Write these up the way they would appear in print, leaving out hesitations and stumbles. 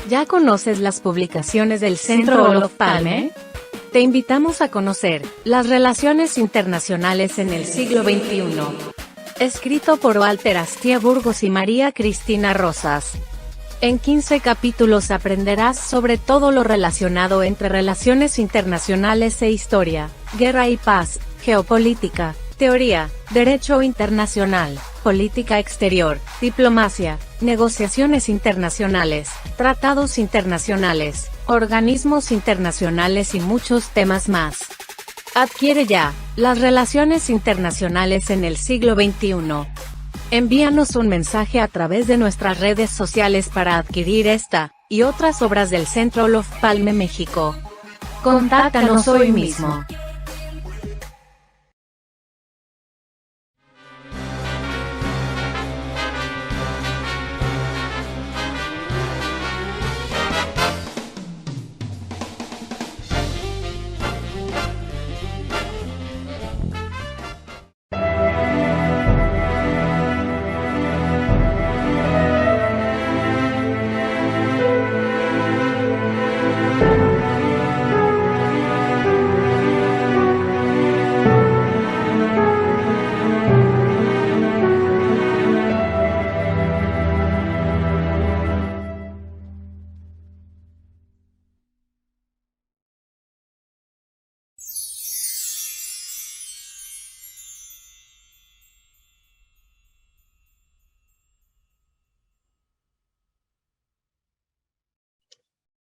¿Ya conoces las publicaciones del Centro Olof Palme? Te invitamos a conocer las relaciones internacionales en el siglo XXI. Escrito por Walter Astia Burgos y María Cristina Rosas. En 15 capítulos aprenderás sobre todo lo relacionado entre relaciones internacionales e historia, guerra y paz, geopolítica, teoría, derecho internacional, política exterior, diplomacia, negociaciones internacionales, tratados internacionales, organismos internacionales y muchos temas más. Adquiere ya las relaciones internacionales en el siglo XXI. Envíanos un mensaje a través de nuestras redes sociales para adquirir esta y otras obras del Centro Olof Palme México. Contáctanos hoy mismo.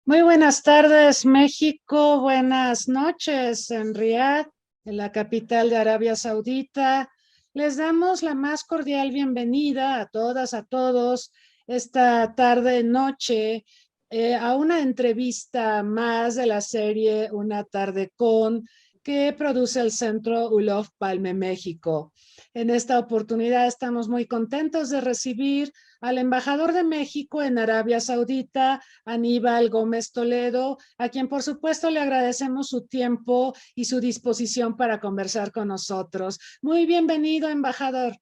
Muy buenas tardes, México. Buenas noches en Riad, en la capital de Arabia Saudita. Les damos la más cordial bienvenida a todas, a todos, esta tarde-noche a una entrevista más de la serie Una tarde con, que produce el Centro Olof Palme México. En esta oportunidad estamos muy contentos de recibir al embajador de México en Arabia Saudita, Aníbal Gómez Toledo, a quien por supuesto le agradecemos su tiempo y su disposición para conversar con nosotros. Muy bienvenido, embajador.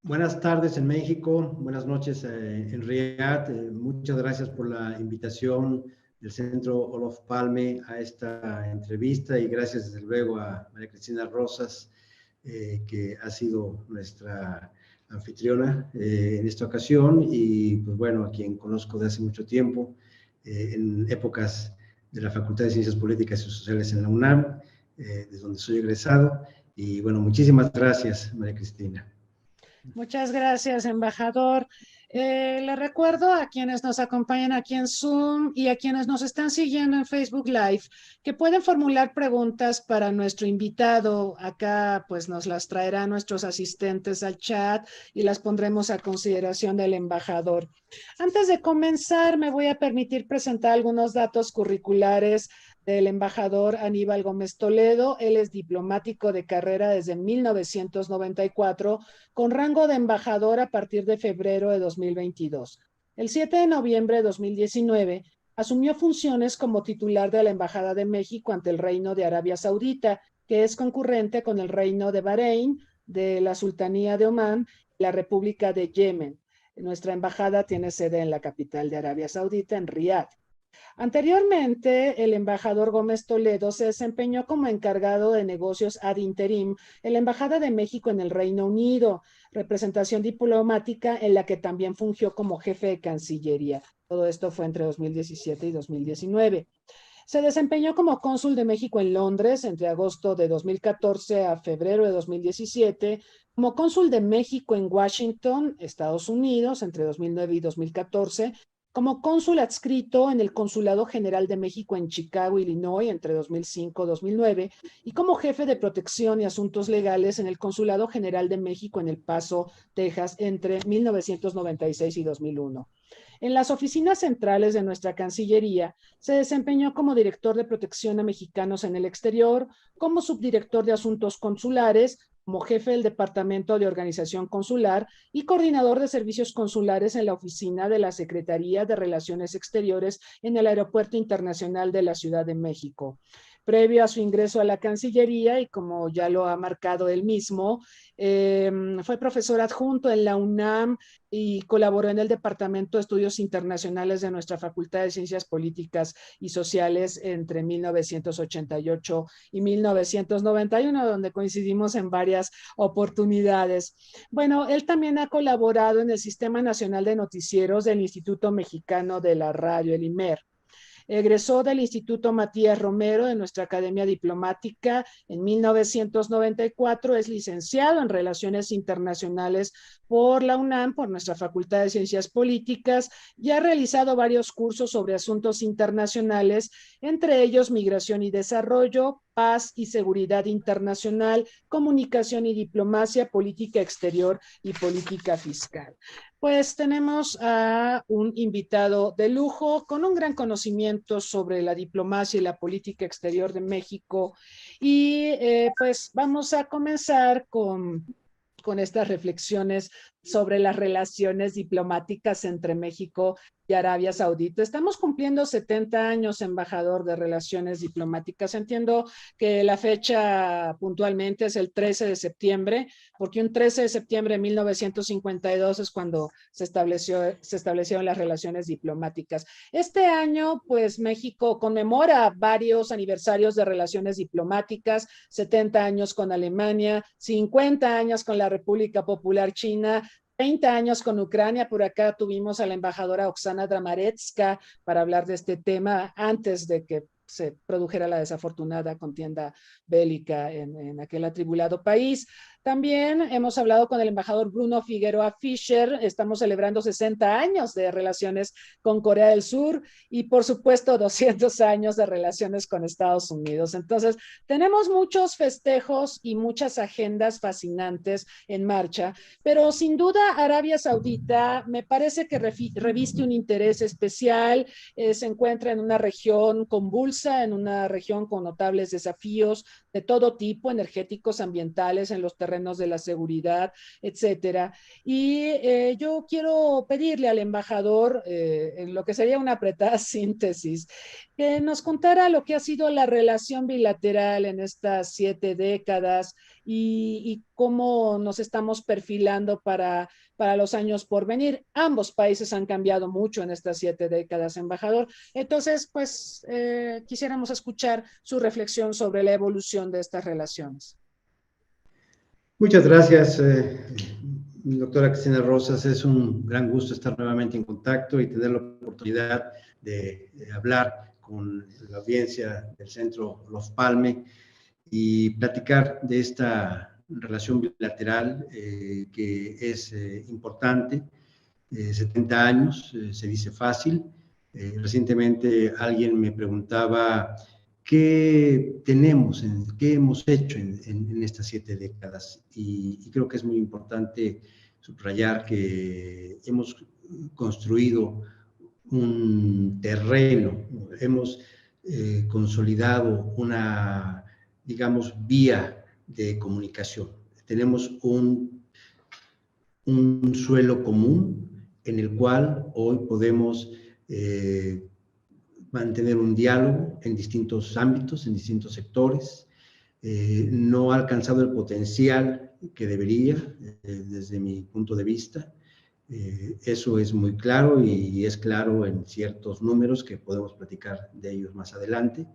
Buenas tardes en México, buenas noches en Riad. Muchas gracias por la invitación del Centro Olof Palme a esta entrevista y gracias desde luego a María Cristina Rosas, que ha sido nuestra anfitriona en esta ocasión y pues bueno, a quien conozco de hace mucho tiempo, en épocas de la Facultad de Ciencias Políticas y Sociales en la UNAM, desde donde soy egresado. Y bueno, muchísimas gracias, María Cristina. Muchas gracias, embajador. Le recuerdo a quienes nos acompañan aquí en Zoom y a quienes nos están siguiendo en Facebook Live que pueden formular preguntas para nuestro invitado. Acá pues nos las traerán nuestros asistentes al chat y las pondremos a consideración del embajador. Antes de comenzar, me voy a permitir presentar algunos datos curriculares del embajador Aníbal Gómez Toledo. Él es diplomático de carrera desde 1994, con rango de embajador a partir de febrero de 2022. El 7 de noviembre de 2019, asumió funciones como titular de la Embajada de México ante el Reino de Arabia Saudita, que es concurrente con el Reino de Bahrein, de la Sultanía de Omán y la República de Yemen. Nuestra embajada tiene sede en la capital de Arabia Saudita, en Riad. Anteriormente, el embajador Gómez Toledo se desempeñó como encargado de negocios ad interim en la Embajada de México en el Reino Unido, representación diplomática en la que también fungió como jefe de Cancillería. Todo esto fue entre 2017 y 2019. Se desempeñó como cónsul de México en Londres entre agosto de 2014 a febrero de 2017, como cónsul de México en Washington, Estados Unidos, entre 2009 y 2014, como cónsul adscrito en el Consulado General de México en Chicago, Illinois, entre 2005 y 2009, y como jefe de protección y asuntos legales en el Consulado General de México en El Paso, Texas, entre 1996 y 2001. En las oficinas centrales de nuestra Cancillería, se desempeñó como director de protección a mexicanos en el exterior, como subdirector de asuntos consulares, como jefe del Departamento de Organización Consular y coordinador de servicios consulares en la oficina de la Secretaría de Relaciones Exteriores en el Aeropuerto Internacional de la Ciudad de México. previo a su ingreso a la Cancillería, y como ya lo ha marcado él mismo, fue profesor adjunto en la UNAM y colaboró en el Departamento de Estudios Internacionales de nuestra Facultad de Ciencias Políticas y Sociales entre 1988 y 1991, donde coincidimos en varias oportunidades. Bueno, él también ha colaborado en el Sistema Nacional de Noticieros del Instituto Mexicano de la Radio, el IMER. Egresó del Instituto Matías Romero de nuestra Academia Diplomática en 1994. Es licenciado en Relaciones Internacionales por la UNAM, por nuestra Facultad de Ciencias Políticas, y ha realizado varios cursos sobre asuntos internacionales, entre ellos migración y desarrollo, paz y seguridad internacional, comunicación y diplomacia, política exterior y política fiscal. Pues tenemos a un invitado de lujo con un gran conocimiento sobre la diplomacia y la política exterior de México, y pues vamos a comenzar con estas reflexiones sobre las relaciones diplomáticas entre México y Arabia Saudita. Estamos cumpliendo 70 años, embajador, de relaciones diplomáticas. Entiendo que la fecha puntualmente es el 13 de septiembre, porque un 13 de septiembre de 1952 es cuando se establecieron las relaciones diplomáticas. Este año, pues, México conmemora varios aniversarios de relaciones diplomáticas: 70 años con Alemania, 50 años con la República Popular China, 30 años con Ucrania. Por acá tuvimos a la embajadora Oksana Dramarevska para hablar de este tema antes de que se produjera la desafortunada contienda bélica en aquel atribulado país. También hemos hablado con el embajador Bruno Figueroa Fischer. Estamos celebrando 60 años de relaciones con Corea del Sur y, por supuesto, 200 años de relaciones con Estados Unidos. Entonces, tenemos muchos festejos y muchas agendas fascinantes en marcha, pero sin duda Arabia Saudita me parece que reviste un interés especial. Se encuentra en una región convulsa, en una región con notables desafíos de todo tipo, energéticos, ambientales, en los terrenos de la seguridad, etcétera. Y yo quiero pedirle al embajador, en lo que sería una apretada síntesis, que nos contara lo que ha sido la relación bilateral en estas 7 décadas y cómo nos estamos perfilando para los años por venir. Ambos países han cambiado mucho en estas 7 décadas, embajador. Entonces, pues, quisiéramos escuchar su reflexión sobre la evolución de estas relaciones. Muchas gracias, doctora Cristina Rosas. Es un gran gusto estar nuevamente en contacto y tener la oportunidad de hablar con la audiencia del Centro Olof Palme y platicar de esta relación bilateral que es importante. 70 años, se dice fácil. Recientemente alguien me preguntaba qué tenemos, qué hemos hecho en estas 7 décadas, y creo que es muy importante subrayar que hemos construido un terreno, hemos consolidado una, digamos, vía de comunicación. Tenemos un suelo común en el cual hoy podemos mantener un diálogo en distintos ámbitos, en distintos sectores. No ha alcanzado el potencial que debería, desde mi punto de vista. Eso es muy claro, y es claro en ciertos números que podemos platicar de ellos más adelante.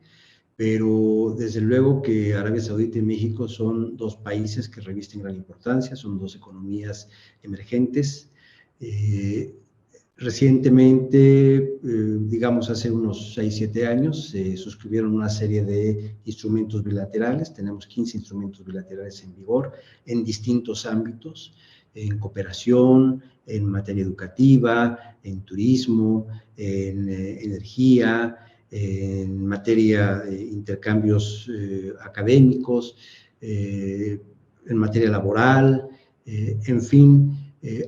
Pero desde luego que Arabia Saudita y México son 2 países que revisten gran importancia, son 2 economías emergentes. Recientemente, digamos hace unos 6, 7 años, se suscribieron una serie de instrumentos bilaterales. Tenemos 15 instrumentos bilaterales en vigor en distintos ámbitos: en cooperación, en materia educativa, en turismo, en energía, en materia de intercambios académicos, en materia laboral, en fin.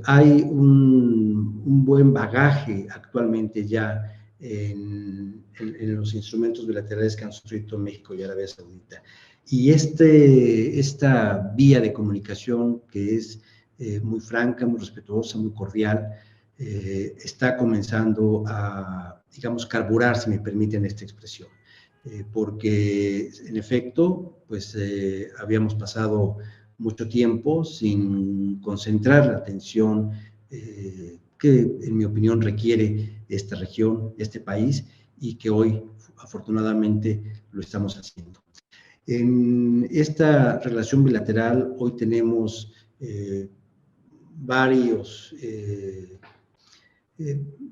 Hay un buen bagaje actualmente ya en los instrumentos bilaterales que han suscrito México y Arabia Saudita. Y esta vía de comunicación, que es muy franca, muy respetuosa, muy cordial, está comenzando a, digamos, carburar, si me permiten esta expresión. porque en efecto, pues habíamos pasado mucho tiempo sin concentrar la atención que, en mi opinión, requiere esta región, este país, y que hoy, afortunadamente, lo estamos haciendo. En esta relación bilateral, hoy tenemos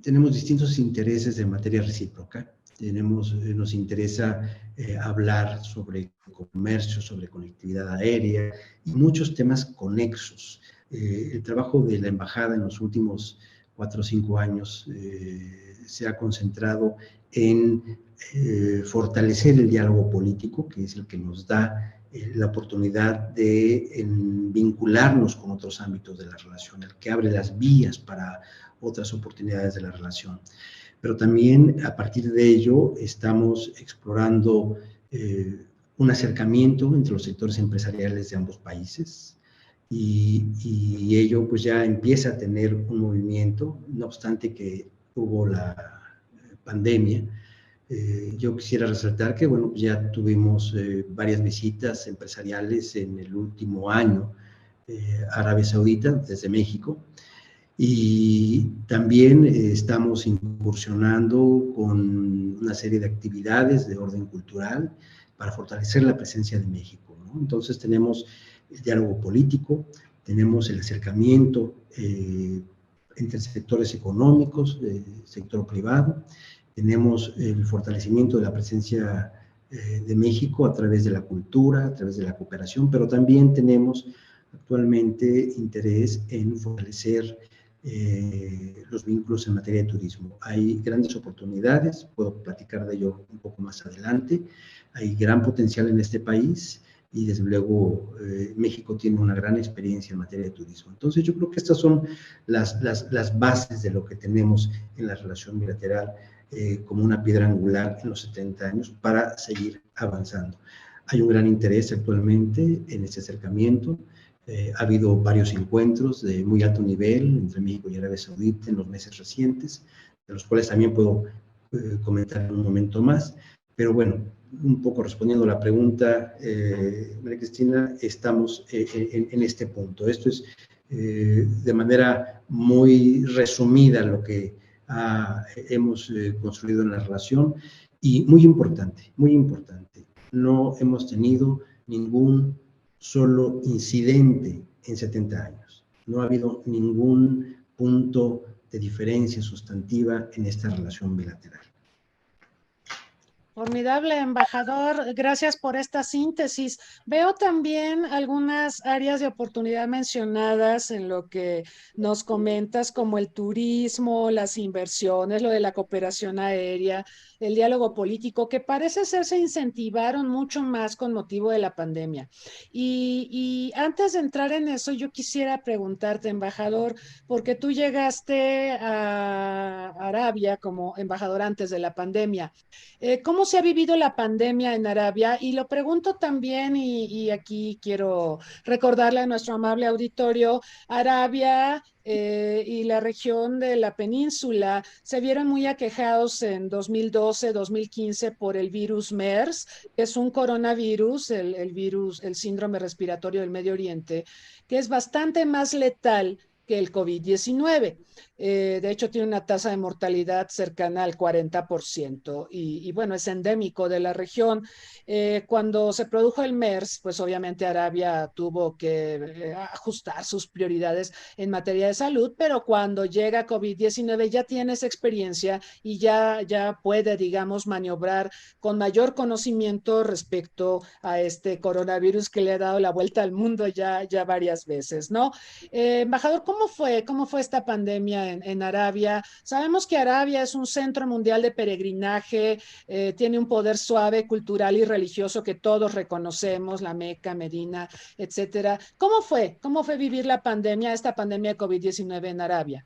tenemos distintos intereses en materia recíproca. Nos interesa hablar sobre comercio, sobre conectividad aérea y muchos temas conexos. El trabajo de la embajada en los últimos 4 o 5 años se ha concentrado en fortalecer el diálogo político, que es el que nos da la oportunidad de vincularnos con otros ámbitos de la relación, el que abre las vías para otras oportunidades de la relación. Pero también a partir de ello estamos explorando un acercamiento entre los sectores empresariales de ambos países y ello pues ya empieza a tener un movimiento, no obstante que hubo la pandemia. Yo quisiera resaltar que, bueno, ya tuvimos varias visitas empresariales en el último año a Arabia Saudita desde México, y también estamos incursionando con una serie de actividades de orden cultural para fortalecer la presencia de México, ¿no? Entonces tenemos el diálogo político, tenemos el acercamiento entre sectores económicos, sector privado, tenemos el fortalecimiento de la presencia de México a través de la cultura, a través de la cooperación, pero también tenemos actualmente interés en fortalecer los vínculos en materia de turismo. Hay grandes oportunidades, puedo platicar de ello un poco más adelante, hay gran potencial en este país y desde luego México tiene una gran experiencia en materia de turismo. Entonces yo creo que estas son las bases de lo que tenemos en la relación bilateral como una piedra angular en los 70 años para seguir avanzando. Hay un gran interés actualmente en este acercamiento. Ha habido varios encuentros de muy alto nivel entre México y Arabia Saudita en los meses recientes, de los cuales también puedo comentar en un momento más. Pero bueno, un poco respondiendo a la pregunta, María Cristina, estamos en este punto. Esto es de manera muy resumida lo que hemos construido en la relación, y muy importante, no hemos tenido ningún solo incidente en 70 años. No ha habido ningún punto de diferencia sustantiva en esta relación bilateral. Formidable, embajador. Gracias por esta síntesis. Veo también algunas áreas de oportunidad mencionadas en lo que nos comentas, como el turismo, las inversiones, lo de la cooperación aérea, el diálogo político, que parece ser se incentivaron mucho más con motivo de la pandemia. Y antes de entrar en eso, yo quisiera preguntarte, embajador, porque tú llegaste a Arabia como embajador antes de la pandemia. ¿Cómo se ha vivido la pandemia en Arabia? Y lo pregunto también, y aquí quiero recordarle a nuestro amable auditorio, Arabia y la región de la península se vieron muy aquejados en 2012, 2015 por el virus MERS, que es un coronavirus, el virus, el síndrome respiratorio del Medio Oriente, que es bastante más letal que el COVID-19. De hecho, tiene una tasa de mortalidad cercana al 40% y bueno, es endémico de la región. Cuando se produjo el MERS, pues obviamente Arabia tuvo que ajustar sus prioridades en materia de salud, pero cuando llega COVID-19 ya tiene esa experiencia y ya puede, digamos, maniobrar con mayor conocimiento respecto a este coronavirus que le ha dado la vuelta al mundo ya varias veces, ¿no? Embajador, ¿cómo fue esta pandemia en Arabia? Sabemos que Arabia es un centro mundial de peregrinaje, tiene un poder suave, cultural y religioso que todos reconocemos, la Meca, Medina, etcétera. ¿Cómo fue vivir esta pandemia de COVID-19 en Arabia?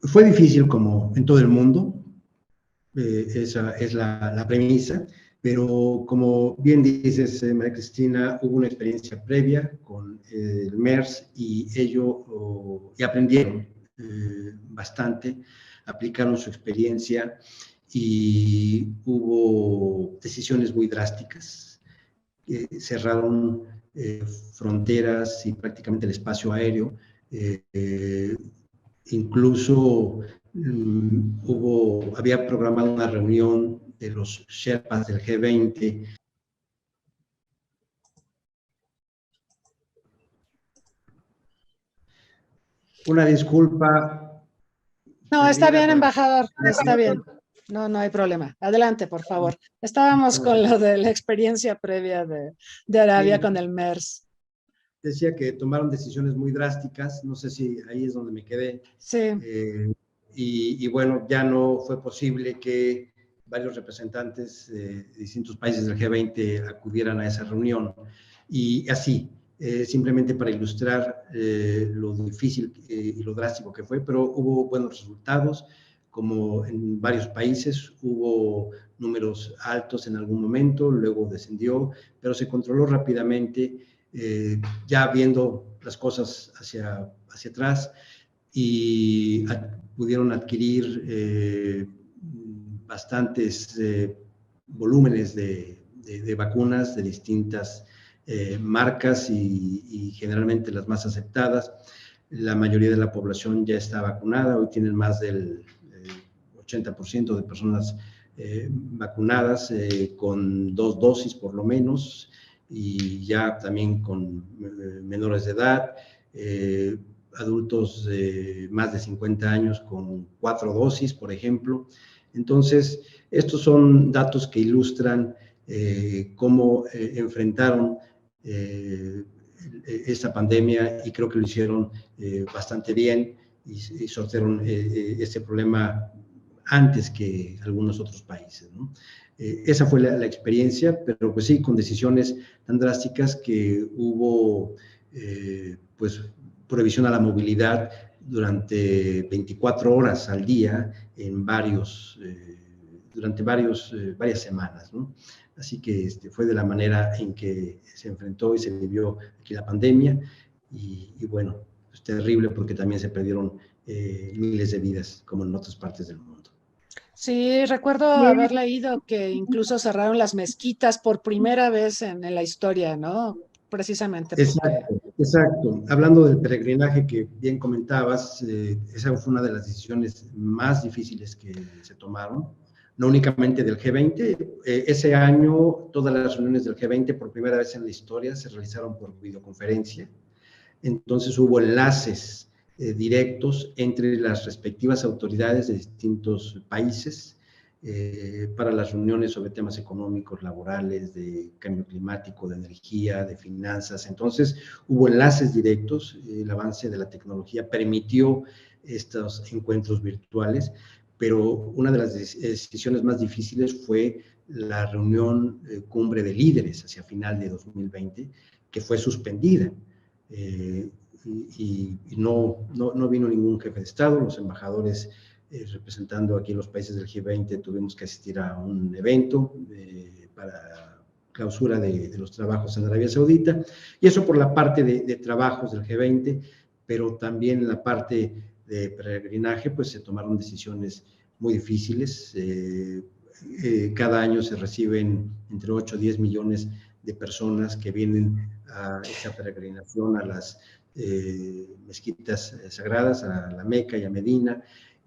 Fue difícil como en todo el mundo, esa es la premisa, pero como bien dices, María Cristina, hubo una experiencia previa con el MERS y aprendieron bastante, aplicaron su experiencia y hubo decisiones muy drásticas. Cerraron fronteras y prácticamente el espacio aéreo. Incluso había programado una reunión de los Sherpas del G20. Una disculpa. No, está bien, embajador, está bien. No, no hay problema. Adelante, por favor. Estábamos con lo de la experiencia previa de Arabia con el MERS. Decía que tomaron decisiones muy drásticas, no sé si ahí es donde me quedé. Sí. Y bueno, ya no fue posible que varios representantes de distintos países del G20 acudieran a esa reunión. Y así, simplemente para ilustrar lo difícil y lo drástico que fue, pero hubo buenos resultados, como en varios países hubo números altos en algún momento, luego descendió, pero se controló rápidamente, ya viendo las cosas hacia atrás, y pudieron adquirir bastantes volúmenes de vacunas de distintas marcas y generalmente las más aceptadas. La mayoría de la población ya está vacunada, hoy tienen más del 80% de personas vacunadas con 2 dosis por lo menos, y ya también con menores de edad, adultos de más de 50 años con 4 dosis, por ejemplo. Entonces, estos son datos que ilustran cómo enfrentaron esta pandemia, y creo que lo hicieron bastante bien y sortearon este problema antes que algunos otros países, ¿no? Esa fue la experiencia, pero pues sí, con decisiones tan drásticas que hubo pues prohibición a la movilidad durante 24 horas al día en durante varias semanas, ¿no? Así que fue de la manera en que se enfrentó y se vivió aquí la pandemia, y bueno, es terrible porque también se perdieron miles de vidas, como en otras partes del mundo. Sí, recuerdo haber leído que incluso cerraron las mezquitas por primera vez en la historia, ¿no? Precisamente. Exacto. Hablando del peregrinaje que bien comentabas, esa fue una de las decisiones más difíciles que se tomaron, no únicamente del G20. Ese año todas las reuniones del G20 por primera vez en la historia se realizaron por videoconferencia. Entonces hubo enlaces directos entre las respectivas autoridades de distintos países para las reuniones sobre temas económicos, laborales, de cambio climático, de energía, de finanzas. Entonces hubo enlaces directos, el avance de la tecnología permitió estos encuentros virtuales, pero una de las decisiones más difíciles fue la reunión cumbre de líderes hacia final de 2020, que fue suspendida. Y no vino ningún jefe de Estado, los embajadores representando aquí los países del G20 tuvimos que asistir a un evento para clausura de los trabajos en Arabia Saudita, y eso por la parte de trabajos del G20, pero también en la parte de peregrinaje pues se tomaron decisiones muy difíciles. Cada año se reciben entre 8 a 10 millones de personas que vienen a esa peregrinación a las mezquitas sagradas, a la Meca y a Medina,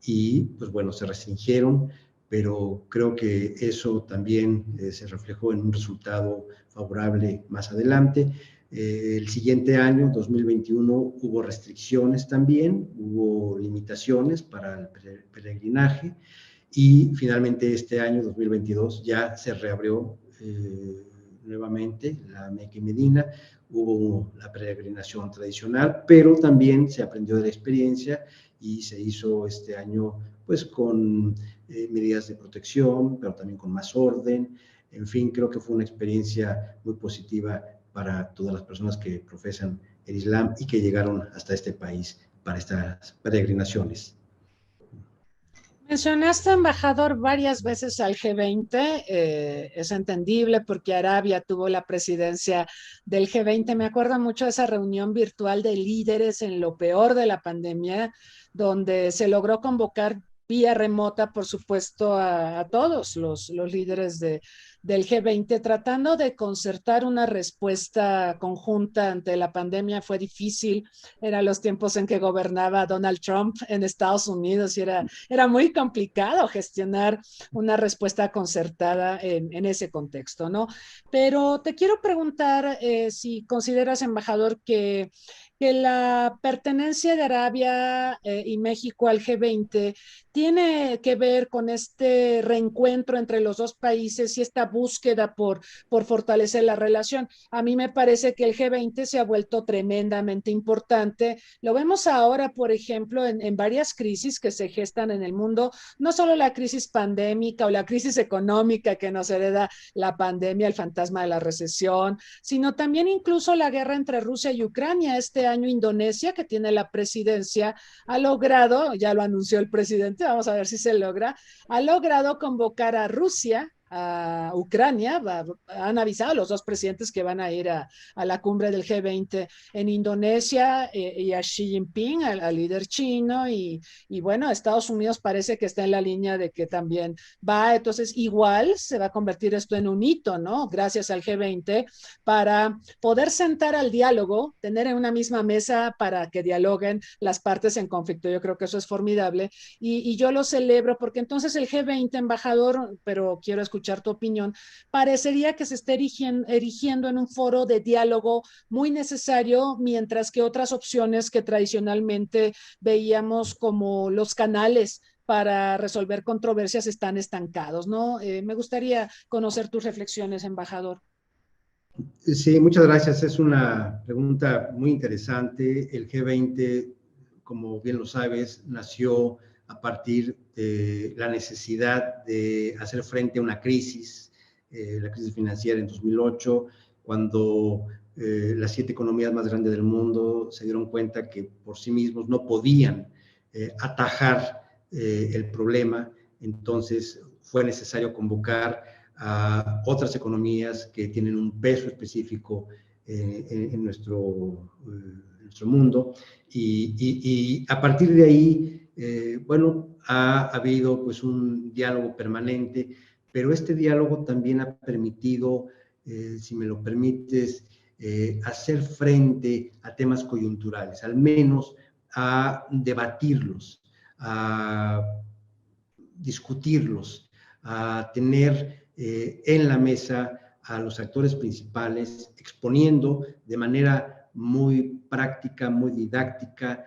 y pues bueno, se restringieron, pero creo que eso también se reflejó en un resultado favorable más adelante. El siguiente año, 2021, hubo restricciones también, hubo limitaciones para el peregrinaje, y finalmente este año, 2022, ya se reabrió nuevamente la Meca y Medina. Hubo la peregrinación tradicional, pero también se aprendió de la experiencia y se hizo este año pues con medidas de protección, pero también con más orden. En fin, creo que fue una experiencia muy positiva para todas las personas que profesan el Islam y que llegaron hasta este país para estas peregrinaciones. Mencionaste, embajador, varias veces al G20, es entendible porque Arabia tuvo la presidencia del G20. Me acuerdo mucho de esa reunión virtual de líderes en lo peor de la pandemia, donde se logró convocar vía remota, por supuesto, a todos los líderes del G20, tratando de concertar una respuesta conjunta ante la pandemia. Fue difícil, eran los tiempos en que gobernaba Donald Trump en Estados Unidos y era muy complicado gestionar una respuesta concertada en ese contexto, ¿no? Pero te quiero preguntar si consideras, embajador, que la pertenencia de Arabia y México al G20 tiene que ver con este reencuentro entre los dos países y esta búsqueda por fortalecer la relación. A mí me parece que el G20 se ha vuelto tremendamente importante. Lo vemos ahora, por ejemplo, en varias crisis que se gestan en el mundo, no solo la crisis pandémica o la crisis económica que nos hereda la pandemia, el fantasma de la recesión, sino también incluso la guerra entre Rusia y Ucrania. Este año Indonesia, que tiene la presidencia, ha logrado, ya lo anunció el presidente, vamos a ver si se logra, ha logrado convocar a Rusia, a Ucrania. Han avisado los dos presidentes que van a ir a la cumbre del G20 en Indonesia, y a Xi Jinping, al líder chino, y bueno, Estados Unidos parece que está en la línea de que también va. Entonces igual se va a convertir esto en un hito, ¿no? Gracias al G20, para poder sentar al diálogo, tener en una misma mesa para que dialoguen las partes en conflicto. Yo creo que eso es formidable y yo lo celebro, porque entonces el G20, embajador, pero quiero escuchar tu opinión, parecería que se está erigiendo en un foro de diálogo muy necesario, mientras que otras opciones que tradicionalmente veíamos como los canales para resolver controversias están estancados, ¿no? Me gustaría conocer tus reflexiones, embajador. Sí, muchas gracias. Es una pregunta muy interesante. El G20, como bien lo sabes, nació a partir de la necesidad de hacer frente a una crisis, la crisis financiera en 2008, cuando las 7 economías más grandes del mundo se dieron cuenta que por sí mismos no podían atajar el problema. Entonces fue necesario convocar a otras economías que tienen un peso específico en nuestro mundo, y a partir de ahí, bueno, ha habido pues un diálogo permanente, pero este diálogo también ha permitido, si me lo permites, hacer frente a temas coyunturales, al menos a debatirlos, a discutirlos, a tener en la mesa a los actores principales, exponiendo de manera muy práctica, muy didáctica,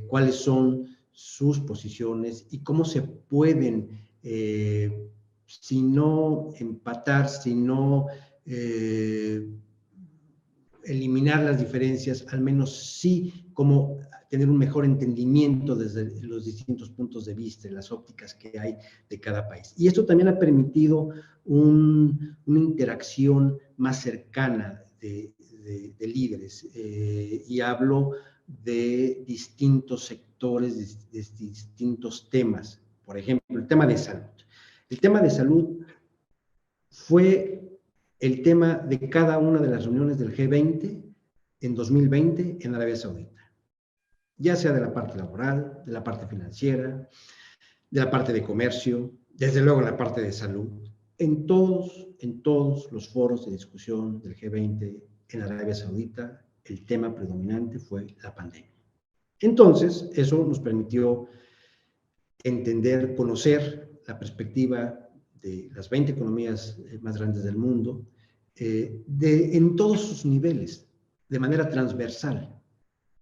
cuáles son sus posiciones y cómo se pueden, si no empatar, si no eliminar las diferencias, al menos sí cómo tener un mejor entendimiento desde los distintos puntos de vista, las ópticas que hay de cada país. Y esto también ha permitido una interacción más cercana de líderes, y hablo de distintos sectores, de distintos temas. Por ejemplo, el tema de salud. El tema de salud fue el tema de cada una de las reuniones del G20 en 2020 en Arabia Saudita, ya sea de la parte laboral, de la parte financiera, de la parte de comercio, desde luego en la parte de salud. En todos los foros de discusión del G20 en Arabia Saudita, el tema predominante fue la pandemia. Entonces, eso nos permitió entender, conocer la perspectiva de las 20 economías más grandes del mundo, en todos sus niveles, de manera transversal.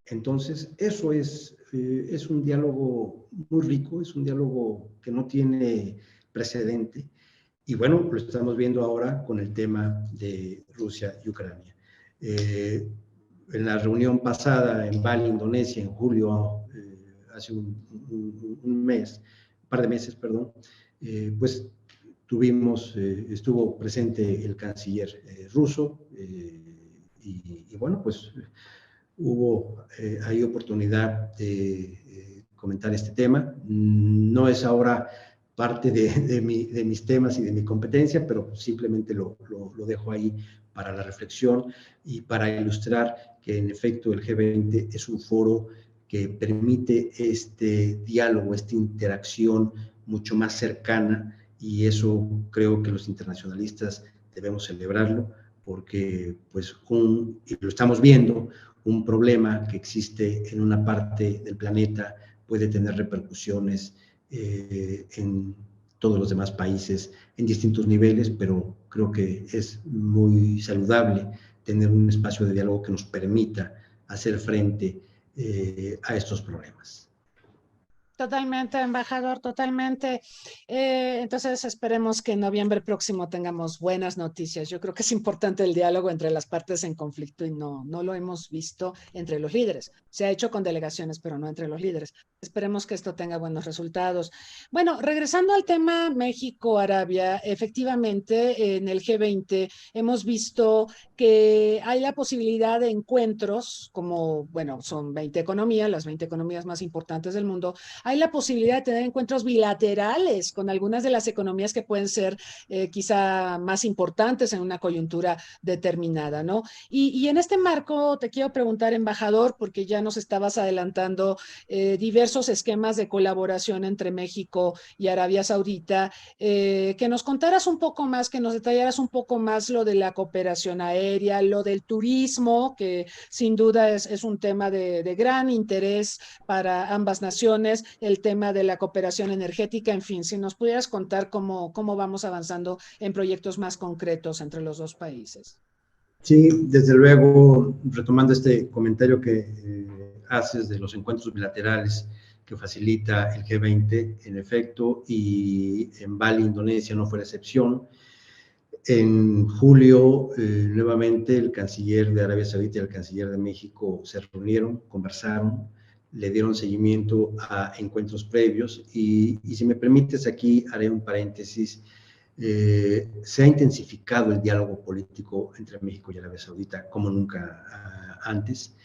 Entonces, eso es un diálogo muy rico, es un diálogo que no tiene precedente. Y bueno, lo estamos viendo ahora con el tema de Rusia y Ucrania. En la reunión pasada en Bali, Indonesia, en julio, hace un par de meses, perdón, pues estuvo presente el canciller ruso, y bueno, pues hubo ahí oportunidad de comentar este tema. No es ahora parte de mis temas y de mi competencia, pero simplemente lo dejo ahí para la reflexión y para ilustrar que en efecto el G20 es un foro que permite este diálogo, esta interacción mucho más cercana, y eso creo que los internacionalistas debemos celebrarlo, porque pues y lo estamos viendo, un problema que existe en una parte del planeta puede tener repercusiones en todos los demás países en distintos niveles, pero creo que es muy saludable tener un espacio de diálogo que nos permita hacer frente a estos problemas. Totalmente, embajador, totalmente. Entonces esperemos que en noviembre próximo tengamos buenas noticias. Yo creo que es importante el diálogo entre las partes en conflicto y no lo hemos visto entre los líderes. Se ha hecho con delegaciones, pero no entre los líderes. Esperemos que esto tenga buenos resultados. Bueno, regresando al tema México-Arabia, efectivamente en el G20 hemos visto que hay la posibilidad de encuentros, como, bueno, son 20 economías, las 20 economías más importantes del mundo. Hay la posibilidad de tener encuentros bilaterales con algunas de las economías que pueden ser quizá más importantes en una coyuntura determinada, ¿no? Y en este marco te quiero preguntar, embajador, porque ya nos estabas adelantando diversos esquemas de colaboración entre México y Arabia Saudita, que nos contaras un poco más, que nos detallaras un poco más lo de la cooperación aérea, lo del turismo, que sin duda es un tema de gran interés para ambas naciones, el tema de la cooperación energética, en fin, si nos pudieras contar cómo vamos avanzando en proyectos más concretos entre los dos países. Sí, desde luego, retomando este comentario que haces de los encuentros bilaterales que facilita el G20, en efecto, y en Bali, Indonesia, no fue la excepción. En julio, nuevamente, el canciller de Arabia Saudita y el canciller de México se reunieron, conversaron, le dieron seguimiento a encuentros previos y si me permites aquí haré un paréntesis. Se ha intensificado el diálogo político entre México y Arabia Saudita como nunca antes.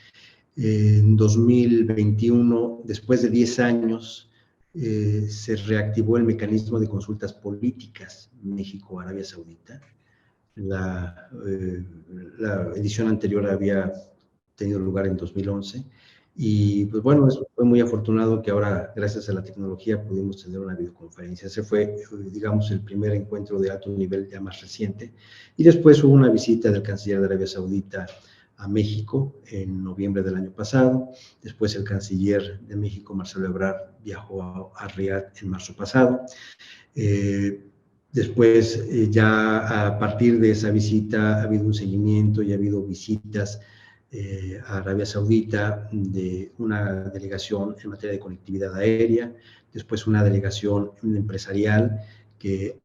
En 2021, después de 10 años, se reactivó el mecanismo de consultas políticas México-Arabia Saudita. La edición anterior había tenido lugar en 2011 y pues bueno, eso fue muy afortunado que ahora gracias a la tecnología pudimos tener una videoconferencia. Ese fue, digamos, el primer encuentro de alto nivel ya más reciente, y después hubo una visita del canciller de Arabia Saudita a México en noviembre del año pasado. Después el canciller de México, Marcelo Ebrard, viajó a Riad en marzo pasado. Después, ya a partir de esa visita ha habido un seguimiento y ha habido visitas a Arabia Saudita de una delegación en materia de conectividad aérea, después una delegación empresarial que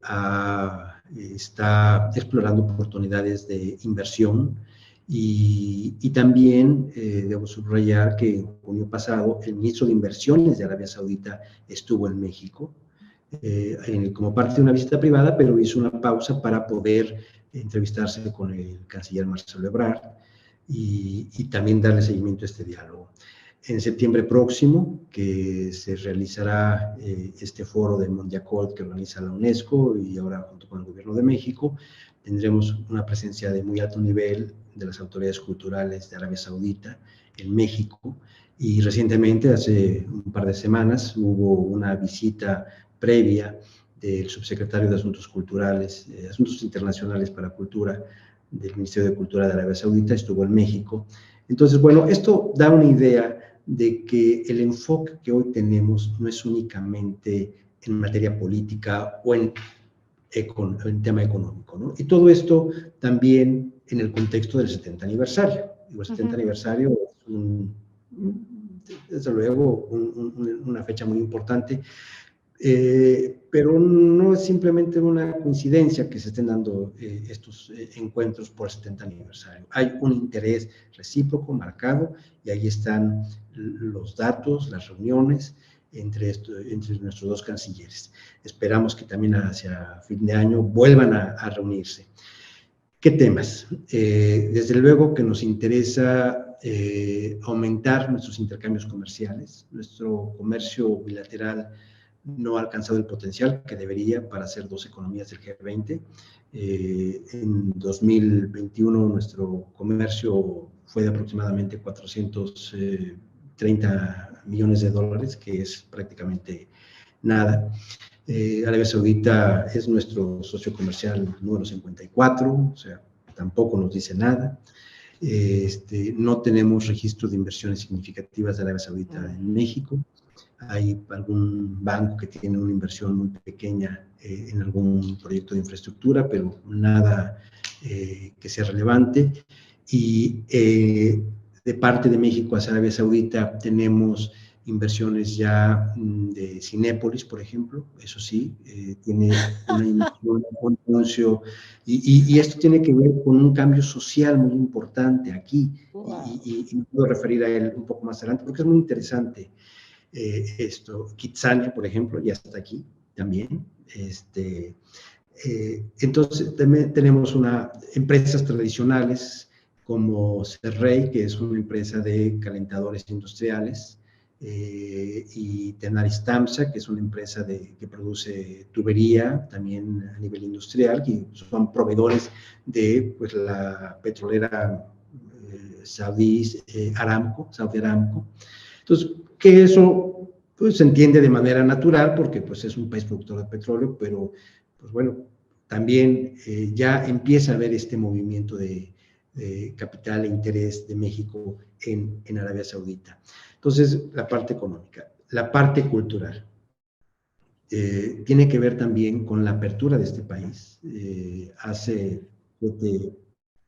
está explorando oportunidades de inversión y también debo subrayar que en junio pasado el ministro de Inversiones de Arabia Saudita estuvo en México como parte de una visita privada, pero hizo una pausa para poder entrevistarse con el canciller Marcelo Ebrard y también darle seguimiento a este diálogo. En septiembre próximo, que se realizará este foro de Mondiacult que organiza la UNESCO y ahora junto con el Gobierno de México, tendremos una presencia de muy alto nivel de las autoridades culturales de Arabia Saudita en México, y recientemente, hace un par de semanas, hubo una visita previa del subsecretario de Asuntos Culturales, Asuntos Internacionales para Cultura del Ministerio de Cultura de Arabia Saudita, estuvo en México. Entonces, bueno, esto da una idea de que el enfoque que hoy tenemos no es únicamente en materia política o en tema económico, ¿no? Y todo esto también en el contexto del 70 aniversario. El 70 aniversario es desde luego una fecha muy importante, pero no es simplemente una coincidencia que se estén dando estos encuentros por el 70 aniversario. Hay un interés recíproco marcado y ahí están los datos, las reuniones entre nuestros dos cancilleres. Esperamos que también hacia fin de año vuelvan a reunirse. ¿Qué temas? Desde luego que nos interesa aumentar nuestros intercambios comerciales. Nuestro comercio bilateral no ha alcanzado el potencial que debería para ser dos economías del G20. En 2021 nuestro comercio fue de aproximadamente 430 millones de dólares, que es prácticamente nada. Arabia Saudita es nuestro socio comercial número 54, o sea, tampoco nos dice nada. No tenemos registro de inversiones significativas de Arabia Saudita en México. Hay algún banco que tiene una inversión muy pequeña en algún proyecto de infraestructura, pero nada que sea relevante. Y de parte de México hacia Arabia Saudita tenemos inversiones ya de Cinépolis, por ejemplo, eso sí, tiene una inversión, un anuncio, y esto tiene que ver con un cambio social muy importante aquí, y me puedo referir a él un poco más adelante, porque es muy interesante esto. Kitsania, por ejemplo, ya está aquí también. Entonces, también tenemos empresas tradicionales como Cerrey, que es una empresa de calentadores industriales, y Tenaris Tamsa, que es una empresa que produce tubería también a nivel industrial, que son proveedores de pues, la petrolera Saudi Aramco. Entonces, que eso pues, se entiende de manera natural porque pues, es un país productor de petróleo, pero pues bueno, también ya empieza a haber este movimiento de capital e interés de México en Arabia Saudita. Entonces, la parte económica. La parte cultural. Tiene que ver también con la apertura de este país. Hace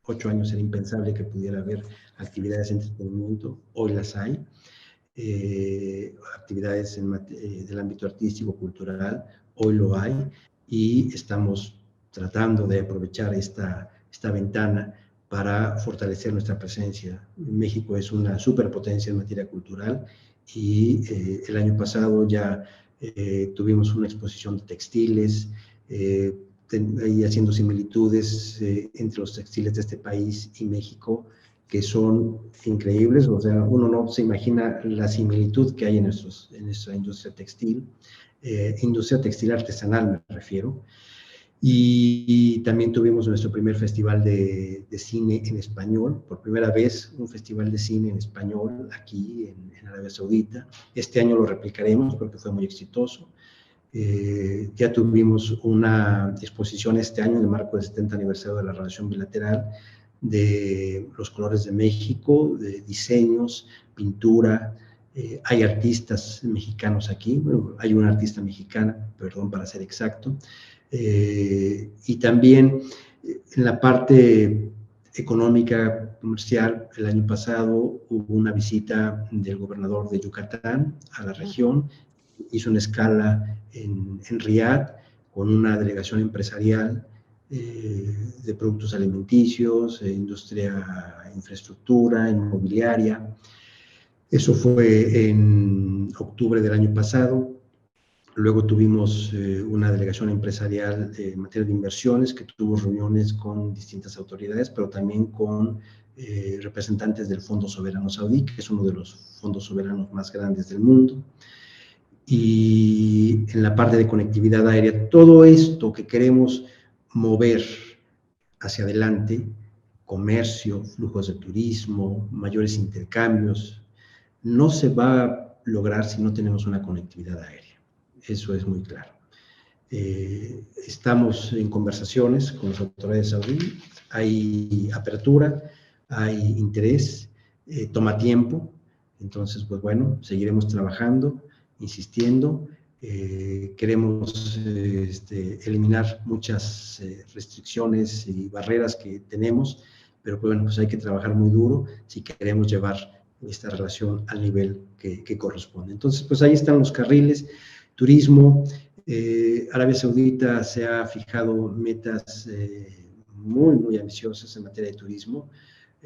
8 años era impensable que pudiera haber actividades de entretenimiento, hoy las hay. Actividades del ámbito artístico, cultural, hoy lo hay, y estamos tratando de aprovechar esta ventana para fortalecer nuestra presencia. México es una superpotencia en materia cultural y el año pasado ya tuvimos una exposición de textiles, ahí haciendo similitudes entre los textiles de este país y México, que son increíbles. O sea, uno no se imagina la similitud que hay en nuestra industria textil artesanal me refiero. Y también tuvimos nuestro primer festival de cine en español, por primera vez un festival de cine en español aquí en Arabia Saudita. Este año lo replicaremos porque fue muy exitoso. Ya tuvimos una exposición este año en el marco del 70 aniversario de la relación bilateral de los colores de México, de diseños, pintura. Hay artistas mexicanos aquí, bueno, hay una artista mexicana, perdón, para ser exacto. Y también en la parte económica, comercial, el año pasado hubo una visita del gobernador de Yucatán a la región, hizo una escala en Riad con una delegación empresarial de productos alimenticios, industria, infraestructura, inmobiliaria. Eso fue en octubre del año pasado. Luego tuvimos una delegación empresarial en materia de inversiones que tuvo reuniones con distintas autoridades, pero también con representantes del Fondo Soberano Saudí, que es uno de los fondos soberanos más grandes del mundo. Y en la parte de conectividad aérea, todo esto que queremos mover hacia adelante, comercio, flujos de turismo, mayores intercambios, no se va a lograr si no tenemos una conectividad aérea. Eso es muy claro. Estamos en conversaciones con las autoridades saudíes, hay apertura, hay interés, toma tiempo, entonces, pues bueno, seguiremos trabajando, insistiendo. Queremos eliminar muchas restricciones y barreras que tenemos, pero bueno, pues hay que trabajar muy duro si queremos llevar esta relación al nivel que corresponde. Entonces, pues ahí están los carriles. Turismo, Arabia Saudita se ha fijado metas muy, muy ambiciosas en materia de turismo.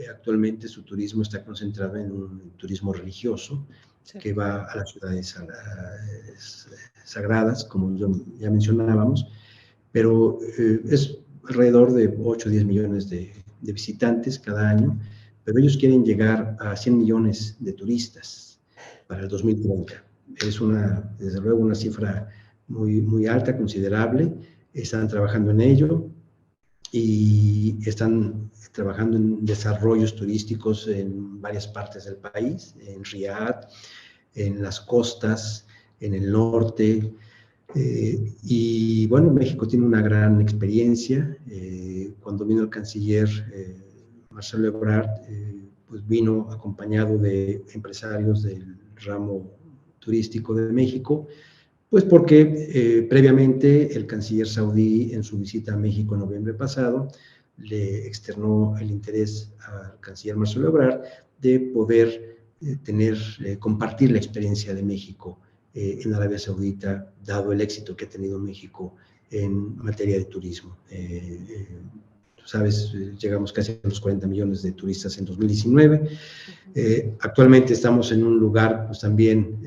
Actualmente su turismo está concentrado en un turismo religioso, sí, que va a las ciudades sagradas, como ya mencionábamos, pero es alrededor de 8 o 10 millones de visitantes cada año, pero ellos quieren llegar a 100 millones de turistas para el 2030. Es desde luego una cifra muy, muy alta, considerable. Están trabajando en ello y están trabajando en desarrollos turísticos en varias partes del país, en Riad, en las costas, en el norte. Y bueno, México tiene una gran experiencia. Cuando vino el canciller Marcelo Ebrard, pues vino acompañado de empresarios del ramo turístico de México, pues porque previamente el canciller saudí en su visita a México en noviembre pasado le externó el interés al canciller Marcelo Ebrard de poder compartir la experiencia de México en Arabia Saudita, dado el éxito que ha tenido México en materia de turismo. Tú sabes, llegamos casi a los 40 millones de turistas en 2019. Actualmente estamos en un lugar, pues también,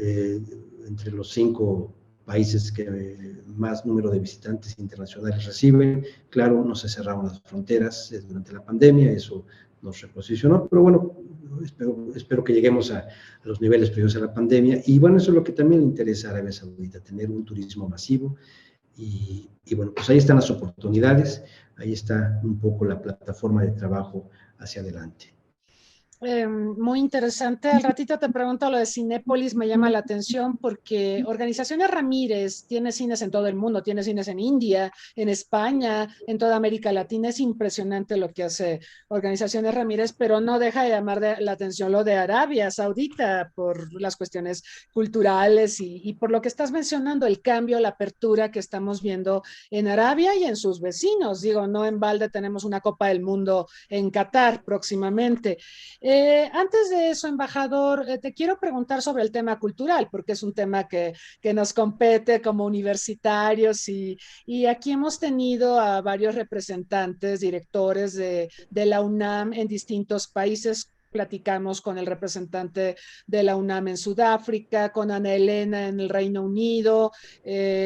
entre los 5 países que más número de visitantes internacionales reciben. Claro, no se cerraron las fronteras durante la pandemia, eso nos reposicionó, pero bueno, espero que lleguemos a los niveles previos a la pandemia. Y bueno, eso es lo que también le interesa a Arabia Saudita, tener un turismo masivo. Y bueno, pues ahí están las oportunidades, ahí está un poco la plataforma de trabajo hacia adelante. Muy interesante. Al ratito te pregunto lo de Cinépolis, me llama la atención porque Organizaciones Ramírez tiene cines en todo el mundo, tiene cines en India, en España, en toda América Latina. Es impresionante lo que hace Organizaciones Ramírez, pero no deja de llamar la atención lo de Arabia Saudita por las cuestiones culturales y por lo que estás mencionando, el cambio, la apertura que estamos viendo en Arabia y en sus vecinos. Digo, no en balde tenemos una Copa del Mundo en Qatar próximamente. Antes de eso, embajador, te quiero preguntar sobre el tema cultural, porque es un tema que nos compete como universitarios y aquí hemos tenido a varios representantes, directores de la UNAM en distintos países. Platicamos con el representante de la UNAM en Sudáfrica, con Ana Elena en el Reino Unido,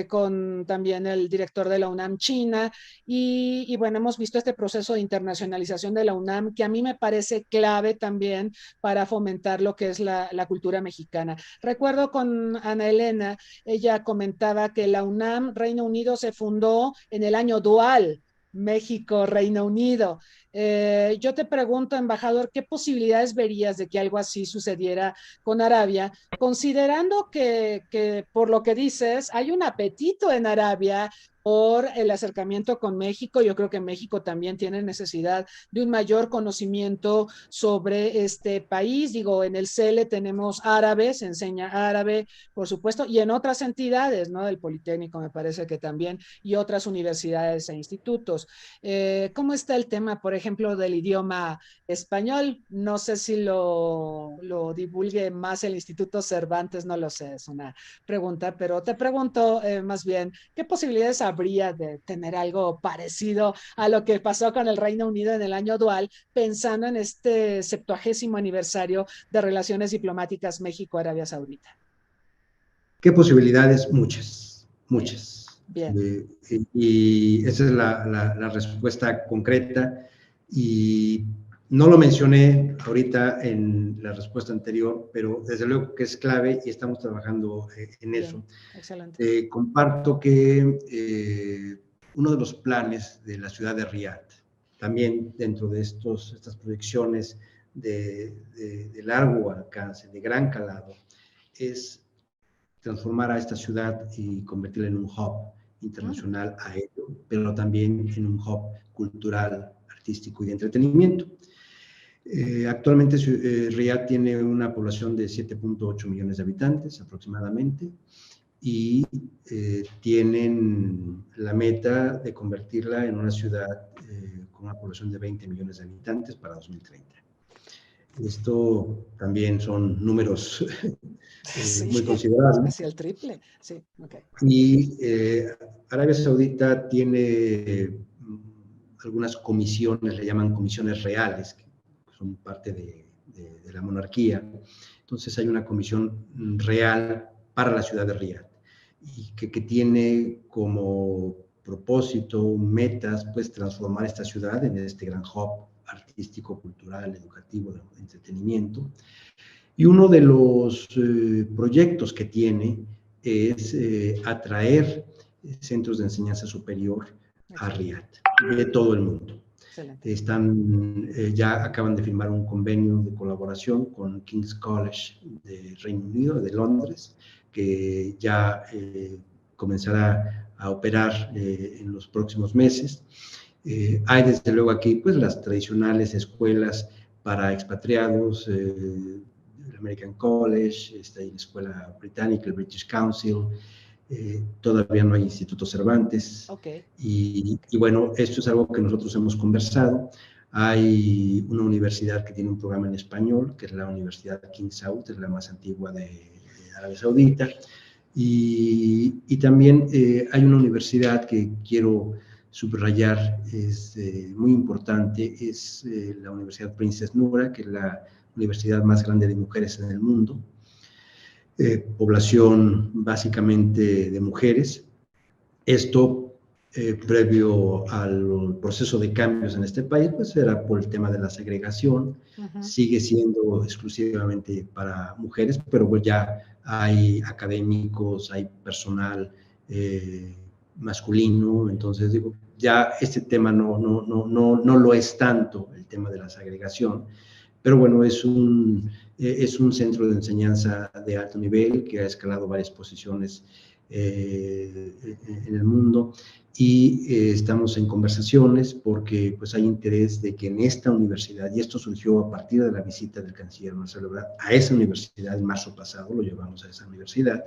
con también el director de la UNAM China, y bueno, hemos visto este proceso de internacionalización de la UNAM que a mí me parece clave también para fomentar lo que es la cultura mexicana. Recuerdo con Ana Elena, ella comentaba que la UNAM Reino Unido se fundó en el año dual, México-Reino Unido. Yo te pregunto, embajador, ¿qué posibilidades verías de que algo así sucediera con Arabia, considerando que por lo que dices, hay un apetito en Arabia por el acercamiento con México? Yo creo que México también tiene necesidad de un mayor conocimiento sobre este país. Digo, en el CELE tenemos árabe, se enseña árabe, por supuesto, y en otras entidades, ¿no? Del Politécnico me parece que también, y otras universidades e institutos. ¿Cómo está el tema, por ejemplo, del idioma español? No sé si lo divulgue más el Instituto Cervantes, no lo sé, es una pregunta, pero te pregunto más bien, ¿qué posibilidades habría de tener algo parecido a lo que pasó con el Reino Unido en el año dual, pensando en este 70º aniversario de relaciones diplomáticas México-Arabia Saudita? ¿Qué posibilidades? Muchas, muchas. Bien. Y esa es la respuesta concreta. Y no lo mencioné ahorita en la respuesta anterior, pero desde luego que es clave y estamos trabajando en Bien, eso. excelente. Comparto que uno de los planes de la ciudad de Riad, también dentro de estas proyecciones de largo alcance, de gran calado, es transformar a esta ciudad y convertirla en un hub internacional aéreo, pero también en un hub cultural, artístico y de entretenimiento. Actualmente Riad tiene una población de 7.8 millones de habitantes aproximadamente y tienen la meta de convertirla en una ciudad con una población de 20 millones de habitantes para 2030. Esto también son números sí, muy considerables. casi el triple. Sí, okay. Y Arabia Saudita tiene algunas comisiones, le llaman comisiones reales, que son parte de la monarquía. Entonces hay una comisión real para la ciudad de Riad y que tiene como propósito, metas, pues transformar esta ciudad en este gran hub artístico, cultural, educativo, de entretenimiento. Y uno de los proyectos que tiene es atraer centros de enseñanza superior a Riad, de todo el mundo. Excelente. Ya acaban de firmar un convenio de colaboración con King's College de Reino Unido, de Londres, que ya comenzará a operar en los próximos meses. Hay desde luego aquí pues las tradicionales escuelas para expatriados, el American College, está ahí la escuela británica, el British Council. Todavía no hay Instituto Cervantes. Okay. Y bueno, esto es algo que nosotros hemos conversado. Hay una universidad que tiene un programa en español, que es la Universidad King Saud, es la más antigua de Arabia Saudita. Y también hay una universidad que quiero subrayar, es muy importante, es la Universidad Princess Nura, que es la universidad más grande de mujeres en el mundo. Población básicamente de mujeres. Esto, previo al proceso de cambios en este país, pues era por el tema de la segregación. Sigue siendo exclusivamente para mujeres, pero pues ya hay académicos, hay personal masculino, entonces digo, ya este tema no lo es tanto, el tema de la segregación, pero bueno, es un centro de enseñanza de alto nivel que ha escalado varias posiciones en el mundo y estamos en conversaciones porque pues hay interés de que en esta universidad, y esto surgió a partir de la visita del canciller Marcelo Ebrard a esa universidad en marzo pasado, lo llevamos a esa universidad,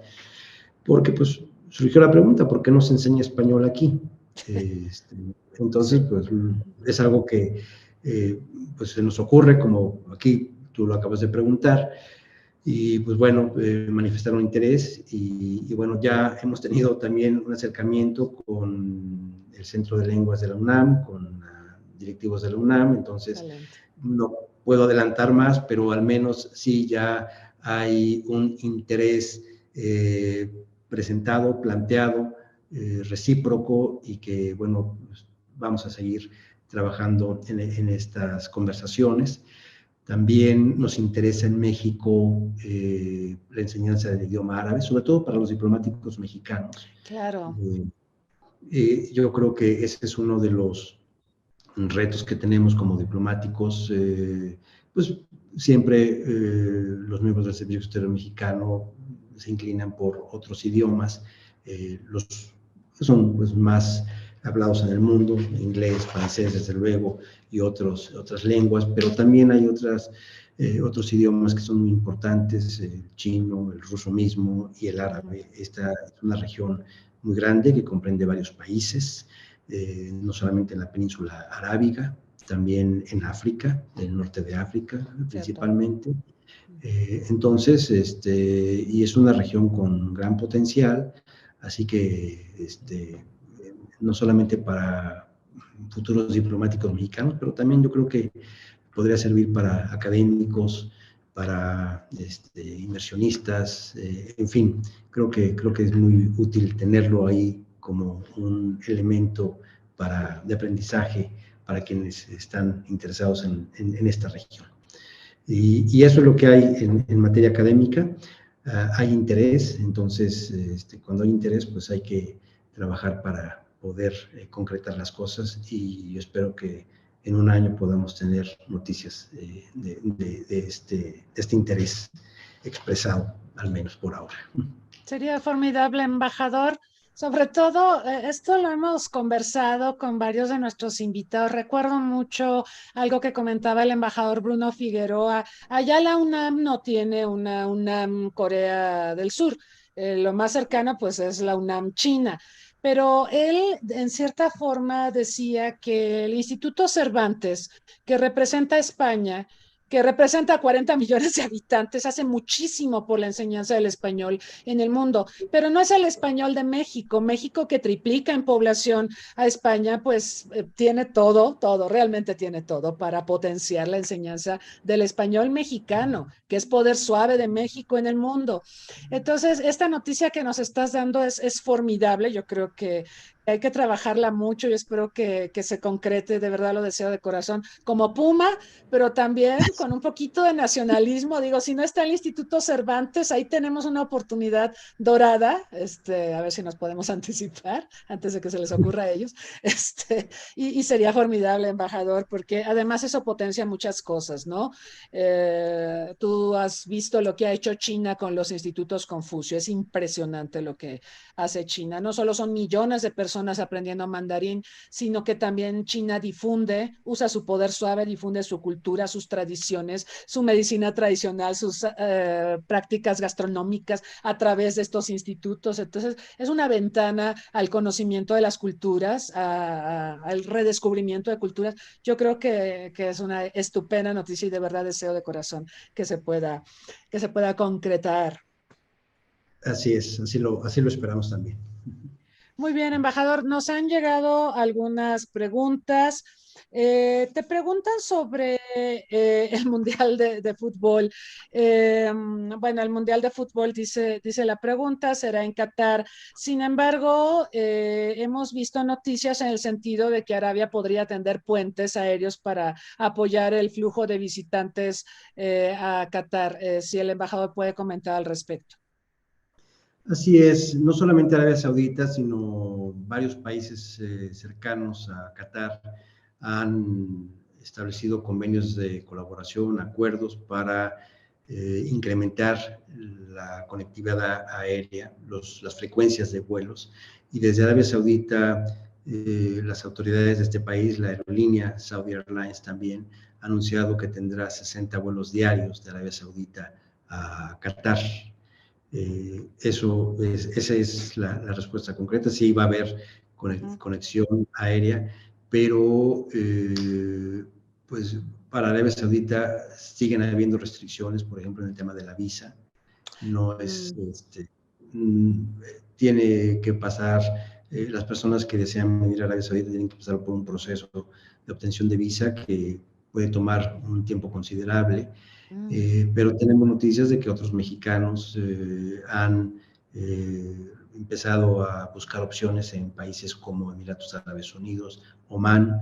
porque pues surgió la pregunta, ¿por qué no se enseña español aquí? Entonces, pues es algo que pues se nos ocurre, como aquí tú lo acabas de preguntar, y pues bueno, manifestaron interés y bueno, ya hemos tenido también un acercamiento con el Centro de Lenguas de la UNAM, con directivos de la UNAM, entonces no puedo adelantar más, pero al menos sí ya hay un interés presentado, planteado, recíproco y que bueno, pues vamos a seguir trabajando en estas conversaciones. También nos interesa en México la enseñanza del idioma árabe, sobre todo para los diplomáticos mexicanos. Claro. Yo creo que ese es uno de los retos que tenemos como diplomáticos. Pues siempre los miembros del Servicio Exterior Mexicano se inclinan por otros idiomas, los que son pues, más hablados en el mundo, inglés, francés, desde luego, y otras lenguas, pero también hay otros idiomas que son muy importantes, el chino, el ruso mismo y el árabe. Esta es una región muy grande que comprende varios países, no solamente en la península arábiga, también en África, en el norte de África principalmente. Entonces, y es una región con gran potencial, así que no solamente para futuros diplomáticos mexicanos, pero también yo creo que podría servir para académicos, para inversionistas, en fin, creo que es muy útil tenerlo ahí como un elemento de aprendizaje para quienes están interesados en esta región. Y eso es lo que hay en materia académica. Hay interés, entonces cuando hay interés pues hay que trabajar para poder concretar las cosas y yo espero que en un año podamos tener noticias de este interés expresado, al menos por ahora. Sería formidable, embajador. Sobre todo, esto lo hemos conversado con varios de nuestros invitados. Recuerdo mucho algo que comentaba el embajador Bruno Figueroa. Allá la UNAM no tiene una UNAM Corea del Sur. Lo más cercano pues es la UNAM China. Pero él, en cierta forma, decía que el Instituto Cervantes, que representa a España, que representa a 40 millones de habitantes, hace muchísimo por la enseñanza del español en el mundo, pero no es el español de México. México, que triplica en población a España, pues tiene todo, realmente tiene todo para potenciar la enseñanza del español mexicano, que es poder suave de México en el mundo. Entonces, esta noticia que nos estás dando es formidable. Yo creo que hay que trabajarla mucho y espero que se concrete, de verdad lo deseo de corazón, como Puma, pero también con un poquito de nacionalismo. Digo, si no está el Instituto Cervantes, ahí tenemos una oportunidad dorada, a ver si nos podemos anticipar antes de que se les ocurra a ellos, y sería formidable, embajador, porque además eso potencia muchas cosas, ¿no? Tú has visto lo que ha hecho China con los institutos Confucio, es impresionante lo que hace China. No solo son millones de personas aprendiendo mandarín, sino que también China difunde, usa su poder suave, difunde su cultura, sus tradiciones, su medicina tradicional, sus prácticas gastronómicas a través de estos institutos. Entonces, es una ventana al conocimiento de las culturas, al redescubrimiento de culturas. Yo creo que es una estupenda noticia y de verdad deseo de corazón que se pueda concretar. Así es, así lo esperamos también. Muy bien, embajador. Nos han llegado algunas preguntas. Te preguntan sobre el Mundial de Fútbol. Bueno, el Mundial de Fútbol dice la pregunta, será en Qatar. Sin embargo, hemos visto noticias en el sentido de que Arabia podría tender puentes aéreos para apoyar el flujo de visitantes a Qatar. Si el embajador puede comentar al respecto. Así es, no solamente Arabia Saudita, sino varios países cercanos a Qatar han establecido convenios de colaboración, acuerdos para incrementar la conectividad aérea, las frecuencias de vuelos. Y desde Arabia Saudita, las autoridades de este país, la aerolínea Saudi Airlines también, ha anunciado que tendrá 60 vuelos diarios de Arabia Saudita a Qatar. Esa es la respuesta concreta. Sí va a haber conexión aérea, pero pues para Arabia Saudita siguen habiendo restricciones, por ejemplo, en el tema de la visa. No es, tiene que pasar, las personas que desean venir a Arabia Saudita tienen que pasar por un proceso de obtención de visa que puede tomar un tiempo considerable. Pero tenemos noticias de que otros mexicanos han empezado a buscar opciones en países como Emiratos Árabes Unidos, Omán.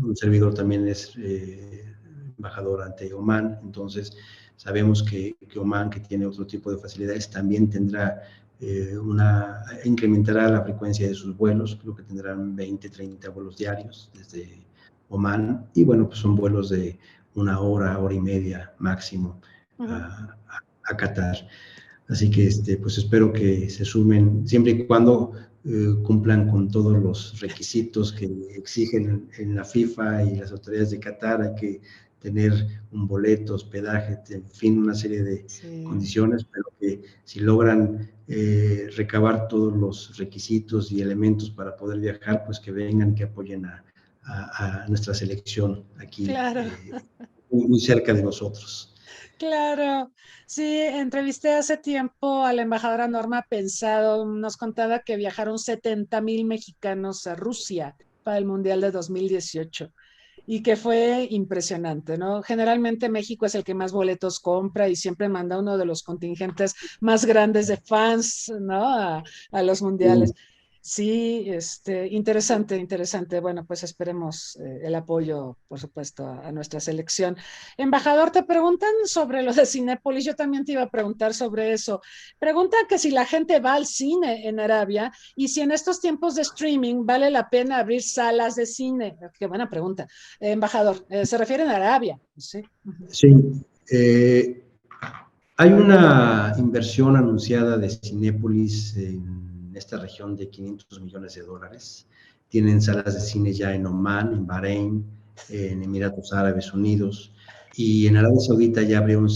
Un servidor también es embajador ante Omán, entonces sabemos que Omán, que tiene otro tipo de facilidades, también tendrá incrementará la frecuencia de sus vuelos, creo que tendrán 20, 30 vuelos diarios desde Omán, y bueno, pues son vuelos de 1 hora, hora y media máximo a Qatar. Así que pues espero que se sumen, siempre y cuando cumplan con todos los requisitos que exigen en la FIFA y las autoridades de Qatar. Hay que tener un boleto, hospedaje, en fin, una serie de condiciones, pero que si logran recabar todos los requisitos y elementos para poder viajar, pues que vengan, que apoyen a nuestra selección aquí, claro. Muy cerca de nosotros. Claro, sí, entrevisté hace tiempo a la embajadora Norma Pensado, nos contaba que viajaron 70,000 mexicanos a Rusia para el Mundial de 2018 y que fue impresionante, ¿no? Generalmente México es el que más boletos compra y siempre manda uno de los contingentes más grandes de fans, ¿no? A los mundiales. Sí, interesante, interesante. Bueno, pues esperemos el apoyo, por supuesto, a nuestra selección. Embajador, te preguntan sobre lo de Cinépolis, yo también te iba a preguntar sobre eso. Preguntan que si la gente va al cine en Arabia y si en estos tiempos de streaming vale la pena abrir salas de cine. Qué buena pregunta. Embajador, se refiere a Arabia. Sí. Sí. Hay una inversión anunciada de Cinépolis en esta región de $500 millones. Tienen salas de cine ya en Omán, en Bahrein, en Emiratos Árabes Unidos, y en Arabia Saudita ya abrieron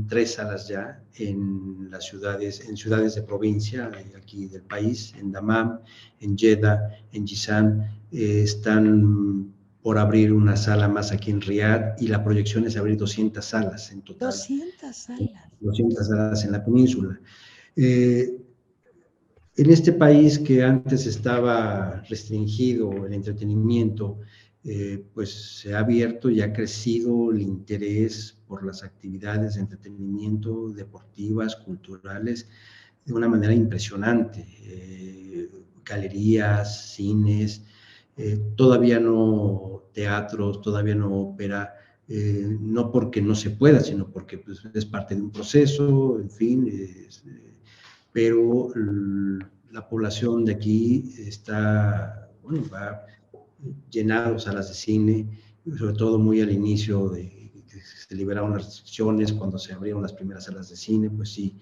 3 salas ya en ciudades de provincia aquí del país, en Dammam, en Jeddah, en Jizan. Están por abrir una sala más aquí en Riad, y la proyección es abrir 200 salas en total. 200 salas. 200 salas en la península. En este país que antes estaba restringido el entretenimiento, pues se ha abierto y ha crecido el interés por las actividades de entretenimiento, deportivas, culturales, de una manera impresionante. Galerías, cines, todavía no teatros, todavía no ópera, no porque no se pueda, sino porque pues, es parte de un proceso, en fin, pero la población de aquí está, bueno, va llenado salas de cine, sobre todo muy al inicio de que se liberaron las restricciones, cuando se abrieron las primeras salas de cine, pues sí,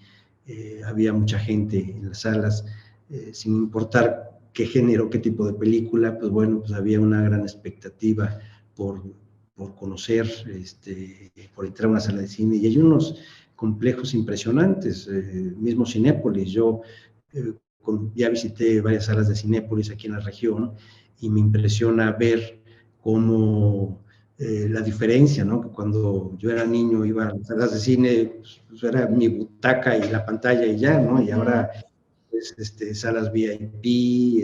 había mucha gente en las salas, sin importar qué género, qué tipo de película, pues bueno, pues había una gran expectativa por conocer, por entrar a una sala de cine, y hay unos complejos impresionantes, mismo Cinépolis, yo ya visité varias salas de Cinépolis aquí en la región, y me impresiona ver cómo la diferencia, ¿no? Que cuando yo era niño iba a las salas de cine, pues era mi butaca y la pantalla y ya, ¿no? Y ahora pues, salas VIP,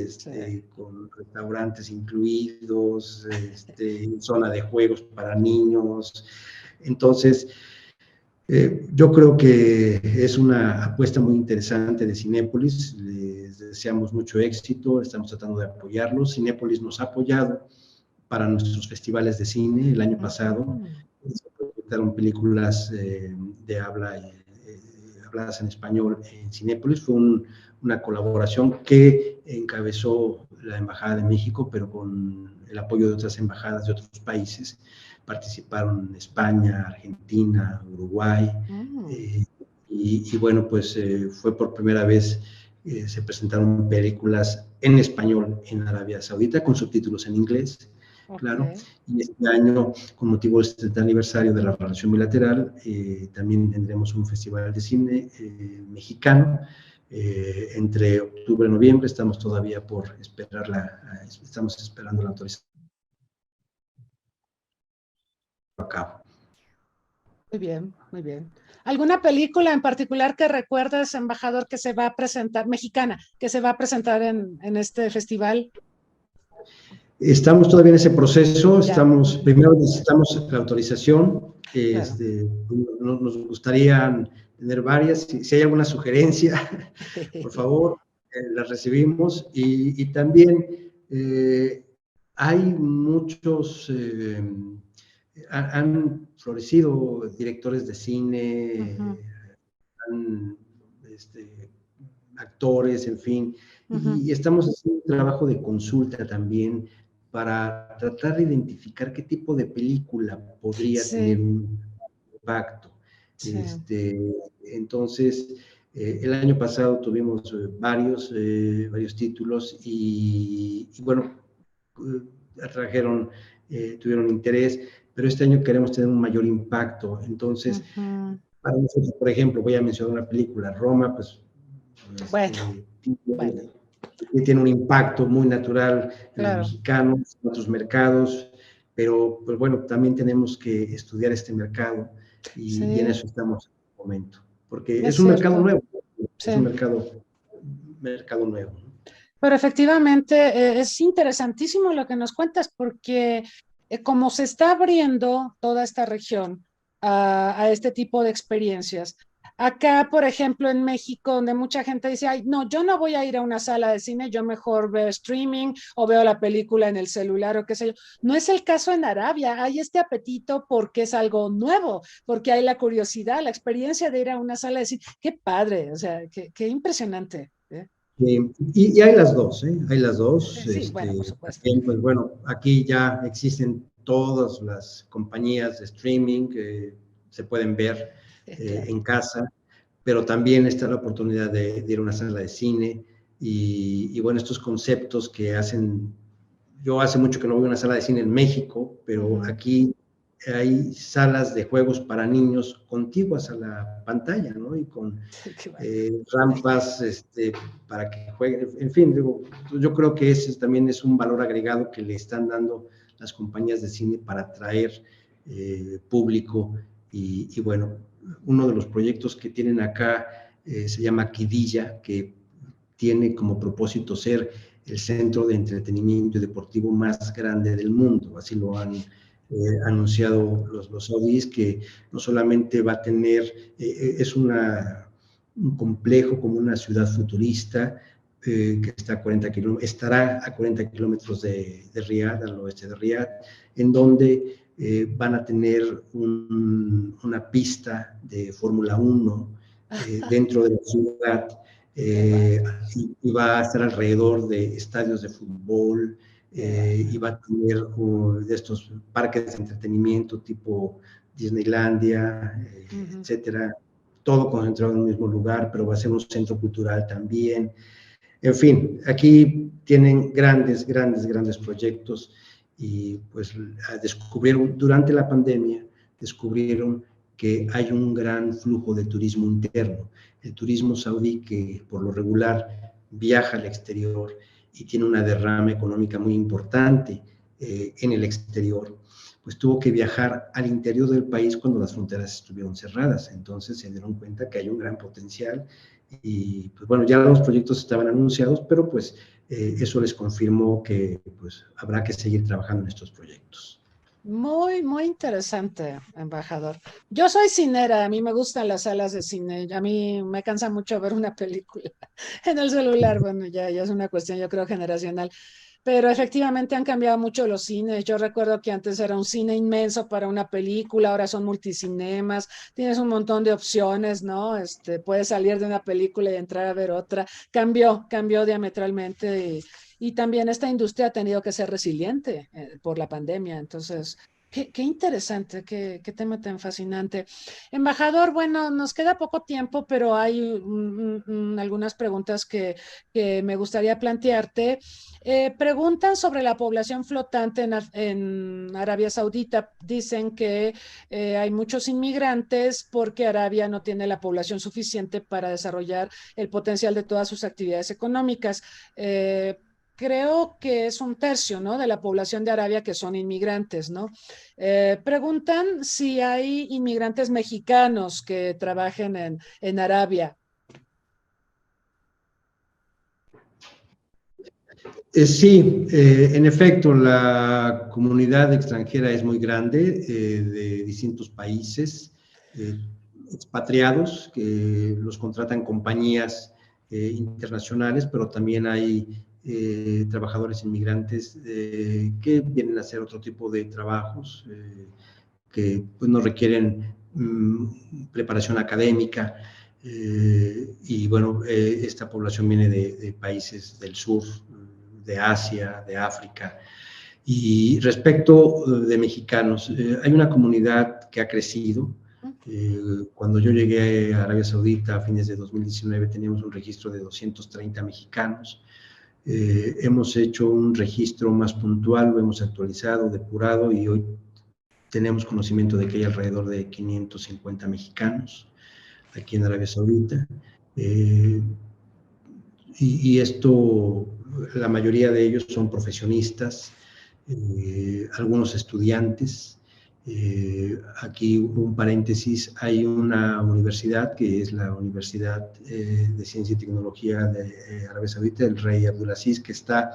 con restaurantes incluidos, zona de juegos para niños. Entonces, yo creo que es una apuesta muy interesante de Cinépolis, les deseamos mucho éxito, estamos tratando de apoyarlos. Cinépolis nos ha apoyado para nuestros festivales de cine el año pasado, se proyectaron películas de habladas en español en Cinépolis, fue una colaboración que encabezó la Embajada de México, pero con el apoyo de otras embajadas de otros países. Participaron España, Argentina, Uruguay, y bueno, pues fue por primera vez, se presentaron películas en español en Arabia Saudita, con subtítulos en inglés, claro, y este año, con motivo del 70 aniversario de la relación bilateral, también tendremos un festival de cine mexicano, entre octubre y noviembre, estamos todavía por estamos esperando la autorización a cabo. Muy bien, muy bien. ¿Alguna película en particular que recuerdes, embajador, que se va a presentar, mexicana, que se va a presentar en este festival? Estamos todavía en ese proceso, primero necesitamos la autorización, nos gustaría tener varias, si hay alguna sugerencia, por favor, las recibimos, y también hay muchos, han florecido directores de cine, actores, en fin, y estamos haciendo un trabajo de consulta también para tratar de identificar qué tipo de película podría tener un impacto. Entonces, el año pasado tuvimos varios títulos y bueno, tuvieron interés, pero este año queremos tener un mayor impacto. Entonces, para nosotros, por ejemplo, voy a mencionar una película, Roma, pues tiene un impacto muy natural en los mexicanos, en otros mercados, pero pues bueno, también tenemos que estudiar este mercado y en eso estamos en este momento, porque es un mercado nuevo, es un mercado nuevo. Pero efectivamente es interesantísimo lo que nos cuentas, porque como se está abriendo toda esta región a este tipo de experiencias, acá, por ejemplo, en México, donde mucha gente dice, ay, no, yo no voy a ir a una sala de cine, yo mejor veo streaming o veo la película en el celular o qué sé yo. No es el caso en Arabia, hay este apetito porque es algo nuevo, porque hay la curiosidad, la experiencia de ir a una sala de cine. Qué padre, o sea, qué impresionante. Y hay las dos, hay las dos. Sí, bueno, por supuesto. También, pues bueno, aquí ya existen todas las compañías de streaming que se pueden ver en casa, pero también está la oportunidad de ir a una sala de cine y bueno, estos conceptos que hacen, yo hace mucho que no voy a una sala de cine en México, pero aquí hay salas de juegos para niños contiguas a la pantalla, ¿no? Y con rampas para que jueguen, en fin, yo creo que ese también es un valor agregado que le están dando las compañías de cine para atraer público y bueno, uno de los proyectos que tienen acá se llama Quidilla, que tiene como propósito ser el centro de entretenimiento y deportivo más grande del mundo, así lo han anunciado los saudíes, que no solamente va a tener, es una un complejo como una ciudad futurista que está estará a 40 kilómetros de Riad, al oeste de Riad, en donde van a tener una pista de Fórmula 1 dentro de la ciudad y va a estar alrededor de estadios de fútbol y va a tener de estos parques de entretenimiento tipo Disneylandia, etcétera, todo concentrado en un mismo lugar, pero va a ser un centro cultural también. En fin, aquí tienen grandes proyectos y pues descubrieron, durante la pandemia, descubrieron que hay un gran flujo de turismo interno. El turismo saudí, que por lo regular viaja al exterior y tiene una derrama económica muy importante en el exterior, pues tuvo que viajar al interior del país cuando las fronteras estuvieron cerradas. Entonces se dieron cuenta que hay un gran potencial y pues bueno, ya los proyectos estaban anunciados, pero pues eso les confirmó que pues habrá que seguir trabajando en estos proyectos. Muy, muy interesante, embajador. Yo soy cinera, a mí me gustan las salas de cine, a mí me cansa mucho ver una película en el celular, bueno, ya es una cuestión yo creo generacional, pero efectivamente han cambiado mucho los cines. Yo recuerdo que antes era un cine inmenso para una película, ahora son multicinemas, tienes un montón de opciones, ¿no? Puedes salir de una película y entrar a ver otra. Cambió diametralmente y también esta industria ha tenido que ser resiliente por la pandemia. Entonces, qué interesante, qué tema tan fascinante. Embajador, bueno, nos queda poco tiempo, pero hay algunas preguntas que me gustaría plantearte. Preguntan sobre la población flotante en Arabia Saudita. Dicen que hay muchos inmigrantes porque Arabia no tiene la población suficiente para desarrollar el potencial de todas sus actividades económicas. Creo que es un tercio, ¿no?, de la población de Arabia que son inmigrantes, ¿no? Preguntan si hay inmigrantes mexicanos que trabajen en Arabia. Sí, en efecto, la comunidad extranjera es muy grande, de distintos países, expatriados, que los contratan compañías internacionales, pero también hay trabajadores inmigrantes que vienen a hacer otro tipo de trabajos que pues, no requieren preparación académica. Y bueno, esta población viene de países del sur, de Asia, de África. Y respecto de mexicanos, hay una comunidad que ha crecido. Cuando yo llegué a Arabia Saudita a fines de 2019 teníamos un registro de 230 mexicanos. Hemos hecho un registro más puntual, lo hemos actualizado, depurado y hoy tenemos conocimiento de que hay alrededor de 550 mexicanos aquí en Arabia Saudita. Y esto, la mayoría de ellos son profesionistas, algunos estudiantes. Aquí un paréntesis, hay una universidad que es la Universidad de Ciencia y Tecnología de Arabia Saudita, el Rey Abdulaziz, que está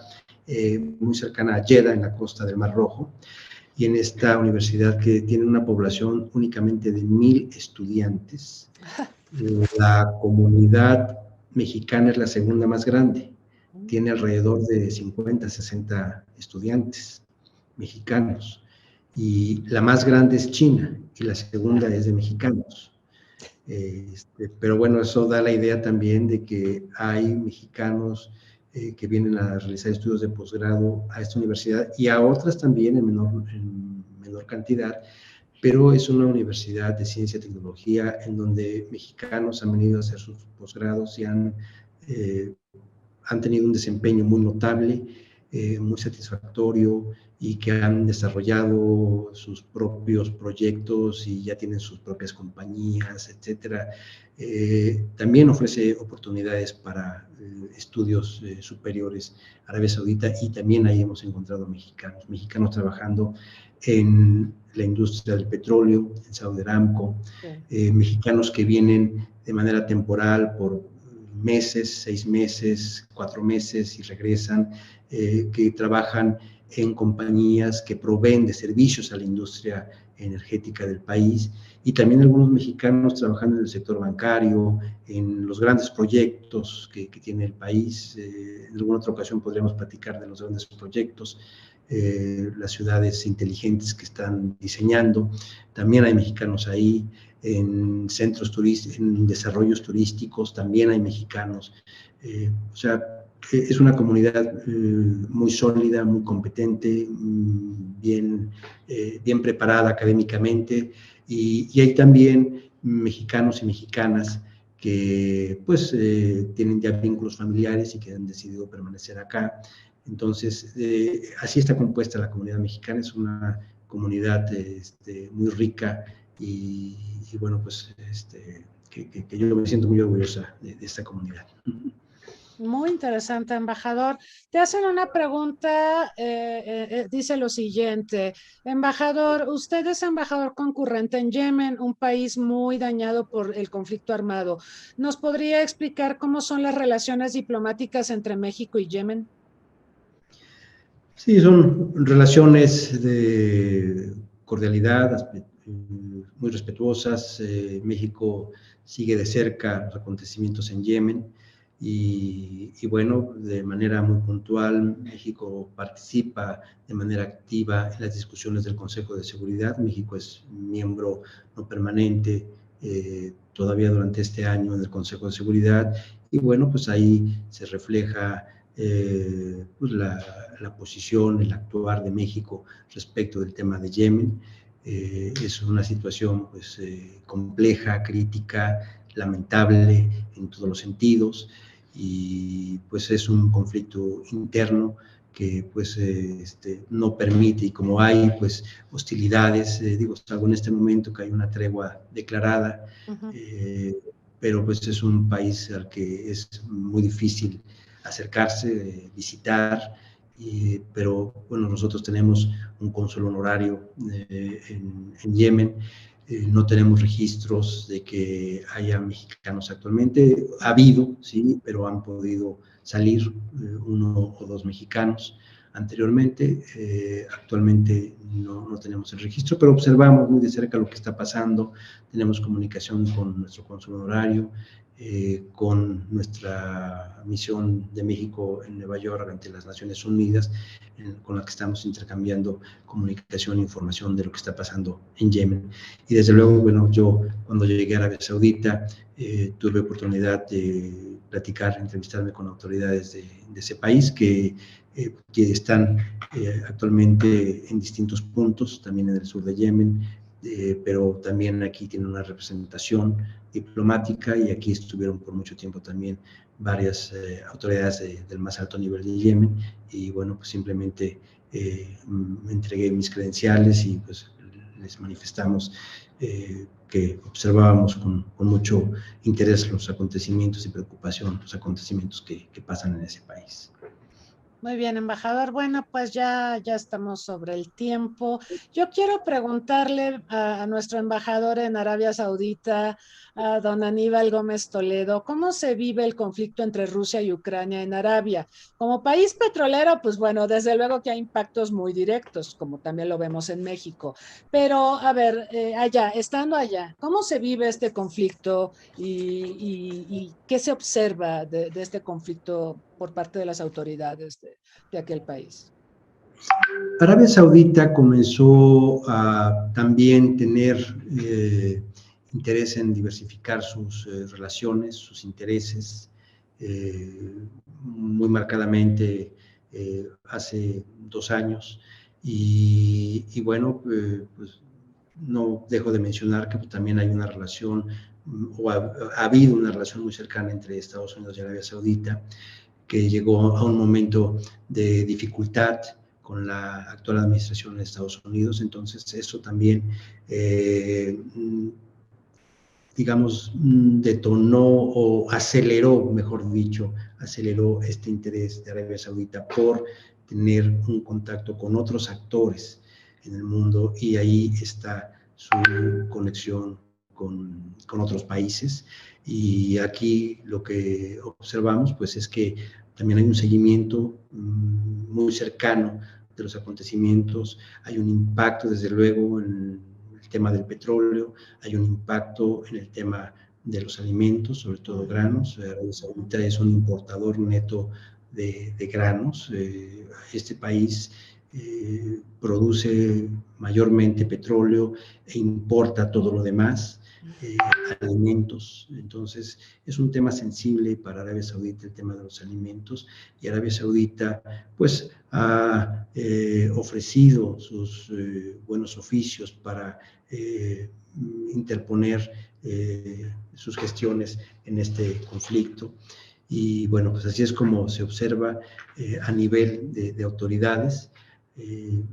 muy cercana a Jeddah, en la costa del Mar Rojo, y en esta universidad que tiene una población únicamente de 1,000 estudiantes, la comunidad mexicana es la segunda más grande, tiene alrededor de 50, 60 estudiantes mexicanos, y la más grande es China, y la segunda es de mexicanos. Pero bueno, eso da la idea también de que hay mexicanos que vienen a realizar estudios de posgrado a esta universidad y a otras también en menor cantidad, pero es una universidad de ciencia y tecnología en donde mexicanos han venido a hacer sus posgrados y han tenido un desempeño muy notable, muy satisfactorio, y que han desarrollado sus propios proyectos y ya tienen sus propias compañías, etcétera. También ofrece oportunidades para estudios superiores a Arabia Saudita, y también ahí hemos encontrado mexicanos trabajando en la industria del petróleo, en Saudi Aramco, mexicanos que vienen de manera temporal por meses, 6 meses, 4 meses y regresan, que trabajan en compañías que proveen de servicios a la industria energética del país, y también algunos mexicanos trabajando en el sector bancario, en los grandes proyectos que tiene el país. En alguna otra ocasión podríamos platicar de los grandes proyectos, las ciudades inteligentes que están diseñando. También hay mexicanos ahí. En centros turísticos, en desarrollos turísticos, también hay mexicanos. O sea, es una comunidad muy sólida, muy competente, bien preparada académicamente, y hay también mexicanos y mexicanas que pues tienen ya vínculos familiares y que han decidido permanecer acá. Entonces, así está compuesta la comunidad mexicana. Es una comunidad muy rica y bueno, pues que yo me siento muy orgullosa de esta comunidad. Muy interesante, embajador. Te hacen una pregunta, dice lo siguiente: embajador, usted es embajador concurrente en Yemen, un país muy dañado por el conflicto armado. ¿Nos podría explicar cómo son las relaciones diplomáticas entre México y Yemen? Sí, son relaciones de cordialidad, muy respetuosas. México sigue de cerca los acontecimientos en Yemen y bueno, de manera muy puntual, México participa de manera activa en las discusiones del Consejo de Seguridad. México es miembro no permanente todavía durante este año en el Consejo de Seguridad, y bueno, pues ahí se refleja pues la posición, el actuar de México respecto del tema de Yemen. Es una situación pues compleja, crítica, lamentable en todos los sentidos, y pues es un conflicto interno que pues no permite, y como hay pues hostilidades, digo, salvo en este momento que hay una tregua declarada, pero pues es un país al que es muy difícil acercarse, visitar, pero bueno, nosotros tenemos un cónsul honorario en Yemen. No tenemos registros de que haya mexicanos actualmente. Ha habido, sí, pero han podido salir uno o dos mexicanos anteriormente. Actualmente no tenemos el registro, pero observamos muy de cerca lo que está pasando. Tenemos comunicación con nuestro cónsul honorario, con nuestra misión de México en Nueva York ante las Naciones Unidas, con la que estamos intercambiando comunicación e información de lo que está pasando en Yemen. Y desde luego, bueno, yo cuando llegué a Arabia Saudita tuve oportunidad de platicar, entrevistarme con autoridades de ese país que están actualmente en distintos puntos, también en el sur de Yemen, pero también aquí tienen una representación diplomática, y aquí estuvieron por mucho tiempo también varias autoridades del más alto nivel de Yemen, y bueno, pues simplemente entregué mis credenciales y pues les manifestamos que observábamos con mucho interés los acontecimientos y preocupación los acontecimientos que pasan en ese país. Muy bien, embajador. Bueno, pues ya estamos sobre el tiempo. Yo quiero preguntarle a nuestro embajador en Arabia Saudita, a don Aníbal Gómez Toledo, ¿cómo se vive el conflicto entre Rusia y Ucrania en Arabia? Como país petrolero, pues bueno, desde luego que hay impactos muy directos, como también lo vemos en México. Pero, a ver, estando allá, ¿cómo se vive este conflicto y qué se observa de este conflicto por parte de las autoridades de aquel país? Arabia Saudita comenzó a también tener interés en diversificar sus relaciones, sus intereses, muy marcadamente hace 2 años, y bueno, pues no dejo de mencionar que también hay una relación, o ha habido una relación muy cercana entre Estados Unidos y Arabia Saudita, que llegó a un momento de dificultad con la actual administración de Estados Unidos. Entonces eso también, digamos, detonó o aceleró, mejor dicho, aceleró este interés de Arabia Saudita por tener un contacto con otros actores en el mundo, y ahí está su conexión con otros países. Y aquí lo que observamos pues es que también hay un seguimiento muy cercano de los acontecimientos. Hay un impacto desde luego en tema del petróleo, hay un impacto en el tema de los alimentos, sobre todo granos. Arabia Saudita es un importador neto de granos. Este país produce mayormente petróleo e importa todo lo demás, alimentos. Entonces, es un tema sensible para Arabia Saudita el tema de los alimentos, y Arabia Saudita pues ha ofrecido sus buenos oficios para interponer sus gestiones en este conflicto. Y bueno, pues así es como se observa a nivel de autoridades.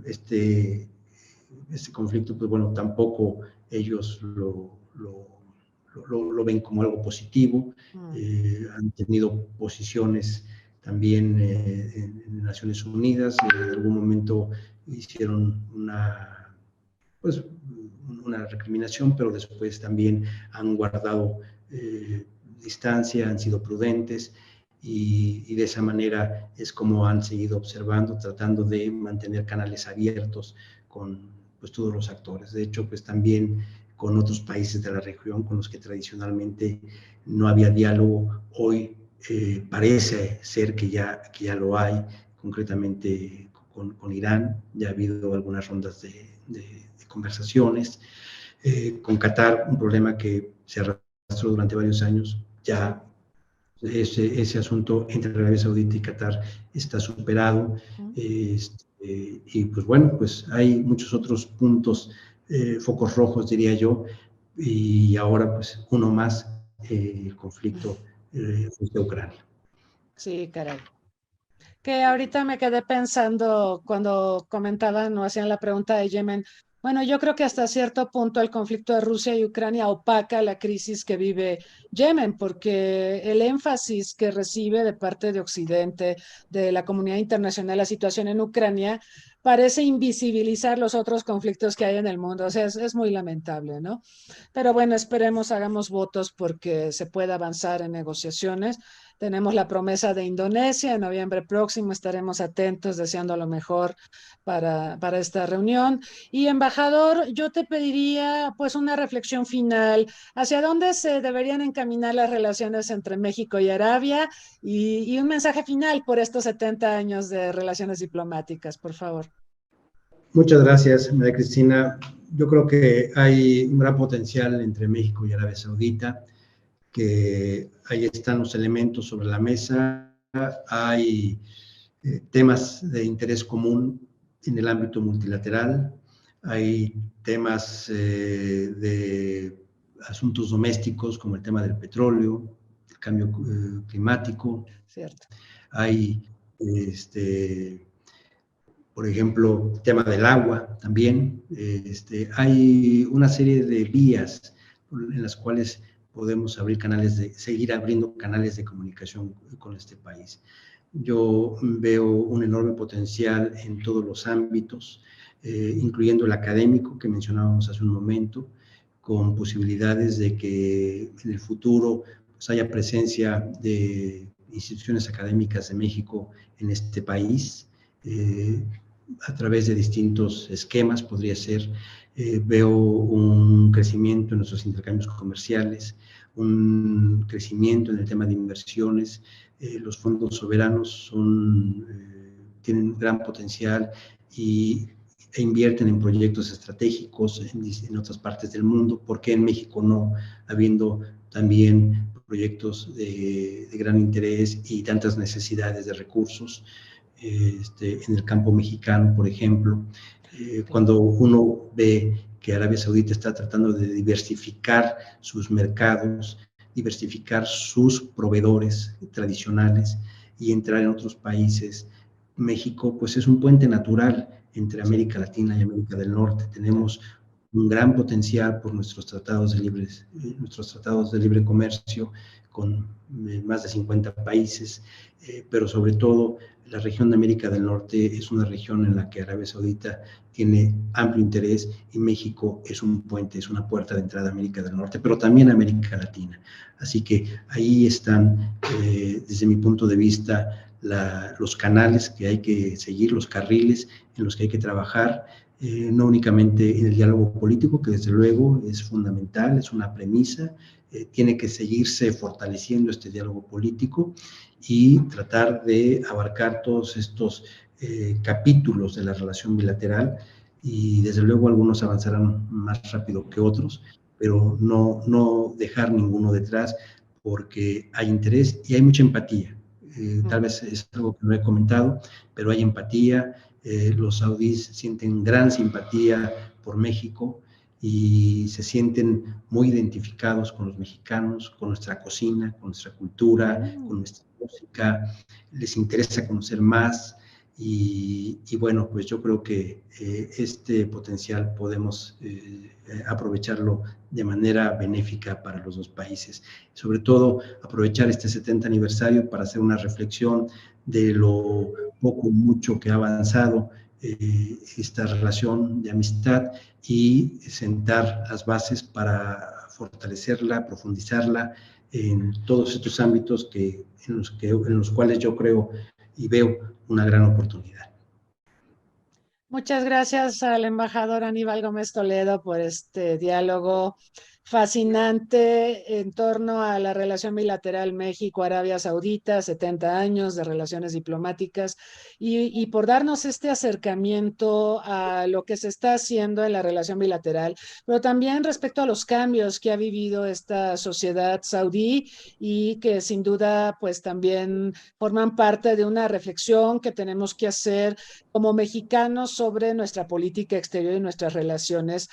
Este conflicto, pues bueno, tampoco ellos lo ven como algo positivo. Han tenido posiciones también en Naciones Unidas. En algún momento hicieron una recriminación, pero después también han guardado distancia, han sido prudentes, y de esa manera es como han seguido observando, tratando de mantener canales abiertos con pues todos los actores. De hecho, pues también con otros países de la región con los que tradicionalmente no había diálogo. Hoy parece ser que ya lo hay, concretamente con Irán. Ya ha habido algunas rondas de conversaciones. Con Qatar, un problema que se arrastró durante varios años. Ya ese asunto entre Arabia Saudita y Qatar está superado. Y pues bueno, pues hay muchos otros puntos, focos rojos, diría yo, y ahora pues uno más, el conflicto de Ucrania. Sí, caray. Que ahorita me quedé pensando cuando comentaban o hacían la pregunta de Yemen. Bueno, yo creo que hasta cierto punto el conflicto de Rusia y Ucrania opaca la crisis que vive Yemen, porque el énfasis que recibe de parte de Occidente, de la comunidad internacional, la situación en Ucrania, parece invisibilizar los otros conflictos que hay en el mundo. O sea, es muy lamentable, ¿no? Pero bueno, esperemos, hagamos votos porque se pueda avanzar en negociaciones. Tenemos la promesa de Indonesia, en noviembre próximo estaremos atentos, deseando lo mejor para esta reunión. Y embajador, yo te pediría pues una reflexión final, ¿hacia dónde se deberían encaminar las relaciones entre México y Arabia? Y un mensaje final por estos 70 años de relaciones diplomáticas, por favor. Muchas gracias, María Cristina. Yo creo que hay un gran potencial entre México y Arabia Saudita, que ahí están los elementos sobre la mesa. Hay temas de interés común en el ámbito multilateral, hay temas de asuntos domésticos como el tema del petróleo, el cambio climático. Cierto. Hay, por ejemplo, el tema del agua también. Hay una serie de vías en las cuales podemos seguir abriendo canales de comunicación con este país. Yo veo un enorme potencial en todos los ámbitos, incluyendo el académico que mencionábamos hace un momento, con posibilidades de que en el futuro pues, haya presencia de instituciones académicas de México en este país, a través de distintos esquemas, podría ser. Veo un crecimiento en nuestros intercambios comerciales, un crecimiento en el tema de inversiones. Los fondos soberanos tienen gran potencial e invierten en proyectos estratégicos en otras partes del mundo. ¿Por qué en México no? Habiendo también proyectos de gran interés y tantas necesidades de recursos. En el campo mexicano, por ejemplo, cuando uno ve que Arabia Saudita está tratando de diversificar sus mercados, diversificar sus proveedores tradicionales y entrar en otros países, México pues es un puente natural entre América Latina y América del Norte. Tenemos un gran potencial por nuestros tratados de libre comercio con más de 50 países, pero sobre todo la región de América del Norte es una región en la que Arabia Saudita tiene amplio interés y México es un puente, es una puerta de entrada a América del Norte, pero también a América Latina. Así que ahí están, desde mi punto de vista, los canales que hay que seguir, los carriles en los que hay que trabajar. no únicamente en el diálogo político, que desde luego es fundamental, es una premisa, tiene que seguirse fortaleciendo este diálogo político y tratar de abarcar todos estos capítulos de la relación bilateral, y desde luego algunos avanzarán más rápido que otros, pero no dejar ninguno detrás, porque hay interés y hay mucha empatía. Tal vez es algo que no he comentado, pero hay empatía. Los saudíes sienten gran simpatía por México y se sienten muy identificados con los mexicanos, con nuestra cocina, con nuestra cultura, con nuestra música. Les interesa conocer más. Y bueno, pues yo creo que este potencial podemos aprovecharlo de manera benéfica para los dos países. Sobre todo, aprovechar este 70 aniversario para hacer una reflexión de lo poco o mucho que ha avanzado esta relación de amistad, y sentar las bases para fortalecerla, profundizarla en todos estos ámbitos en los cuales yo creo y veo una gran oportunidad. Muchas gracias al embajador Aníbal Gómez Toledo por este diálogo fascinante en torno a la relación bilateral México-Arabia Saudita, 70 años de relaciones diplomáticas, y por darnos este acercamiento a lo que se está haciendo en la relación bilateral, pero también respecto a los cambios que ha vivido esta sociedad saudí y que sin duda pues también forman parte de una reflexión que tenemos que hacer como mexicanos sobre nuestra política exterior y nuestras relaciones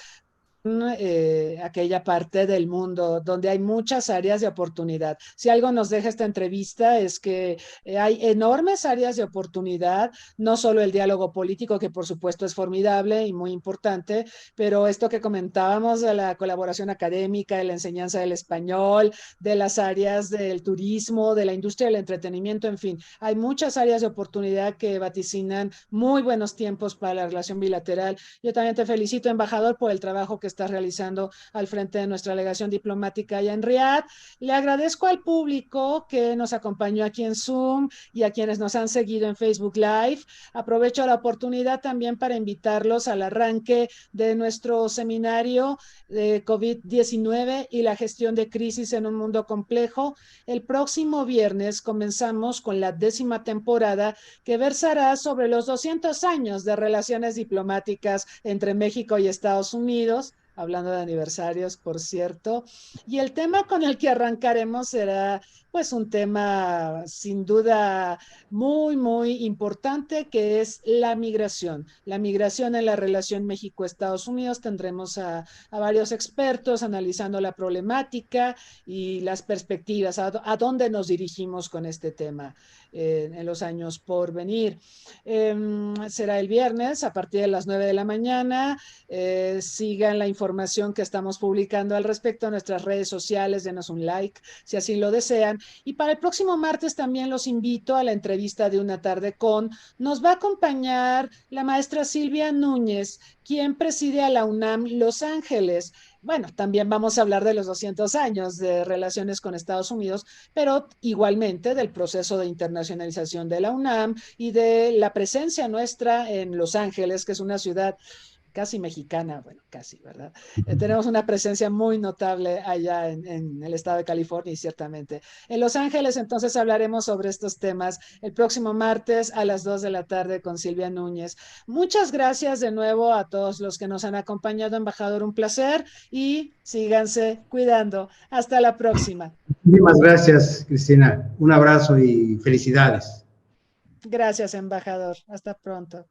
aquella parte del mundo donde hay muchas áreas de oportunidad. Si algo nos deja esta entrevista es que hay enormes áreas de oportunidad, no solo el diálogo político, que por supuesto es formidable y muy importante, pero esto que comentábamos de la colaboración académica, de la enseñanza del español, de las áreas del turismo, de la industria del entretenimiento, en fin, hay muchas áreas de oportunidad que vaticinan muy buenos tiempos para la relación bilateral. Yo también te felicito, embajador, por el trabajo que está realizando al frente de nuestra delegación diplomática allá en Riad. Le agradezco al público que nos acompañó aquí en Zoom y a quienes nos han seguido en Facebook Live. Aprovecho la oportunidad también para invitarlos al arranque de nuestro seminario de COVID-19 y la gestión de crisis en un mundo complejo. El próximo viernes comenzamos con la 10ª temporada, que versará sobre los 200 años de relaciones diplomáticas entre México y Estados Unidos, hablando de aniversarios, por cierto, y el tema con el que arrancaremos será pues un tema sin duda muy, muy importante, que es la migración en la relación México-Estados Unidos. Tendremos a varios expertos analizando la problemática y las perspectivas, a dónde nos dirigimos con este tema en los años por venir. Será el viernes a partir de las 9 de la mañana. Sigan la información que estamos publicando al respecto en nuestras redes sociales, denos un like si así lo desean. Y para el próximo martes también los invito a la entrevista de Una Tarde Con. Nos va a acompañar la maestra Silvia Núñez, quien preside a la UNAM Los Ángeles. Bueno, también vamos a hablar de los 200 años de relaciones con Estados Unidos, pero igualmente del proceso de internacionalización de la UNAM y de la presencia nuestra en Los Ángeles, que es una ciudad casi mexicana, bueno, casi, ¿verdad? Tenemos una presencia muy notable allá en el estado de California y ciertamente en Los Ángeles. Entonces hablaremos sobre estos temas el próximo martes a las 2 de la tarde con Silvia Núñez. Muchas gracias de nuevo a todos los que nos han acompañado, embajador, un placer, y síganse cuidando. Hasta la próxima. Muchísimas gracias, Cristina. Un abrazo y felicidades. Gracias, embajador. Hasta pronto.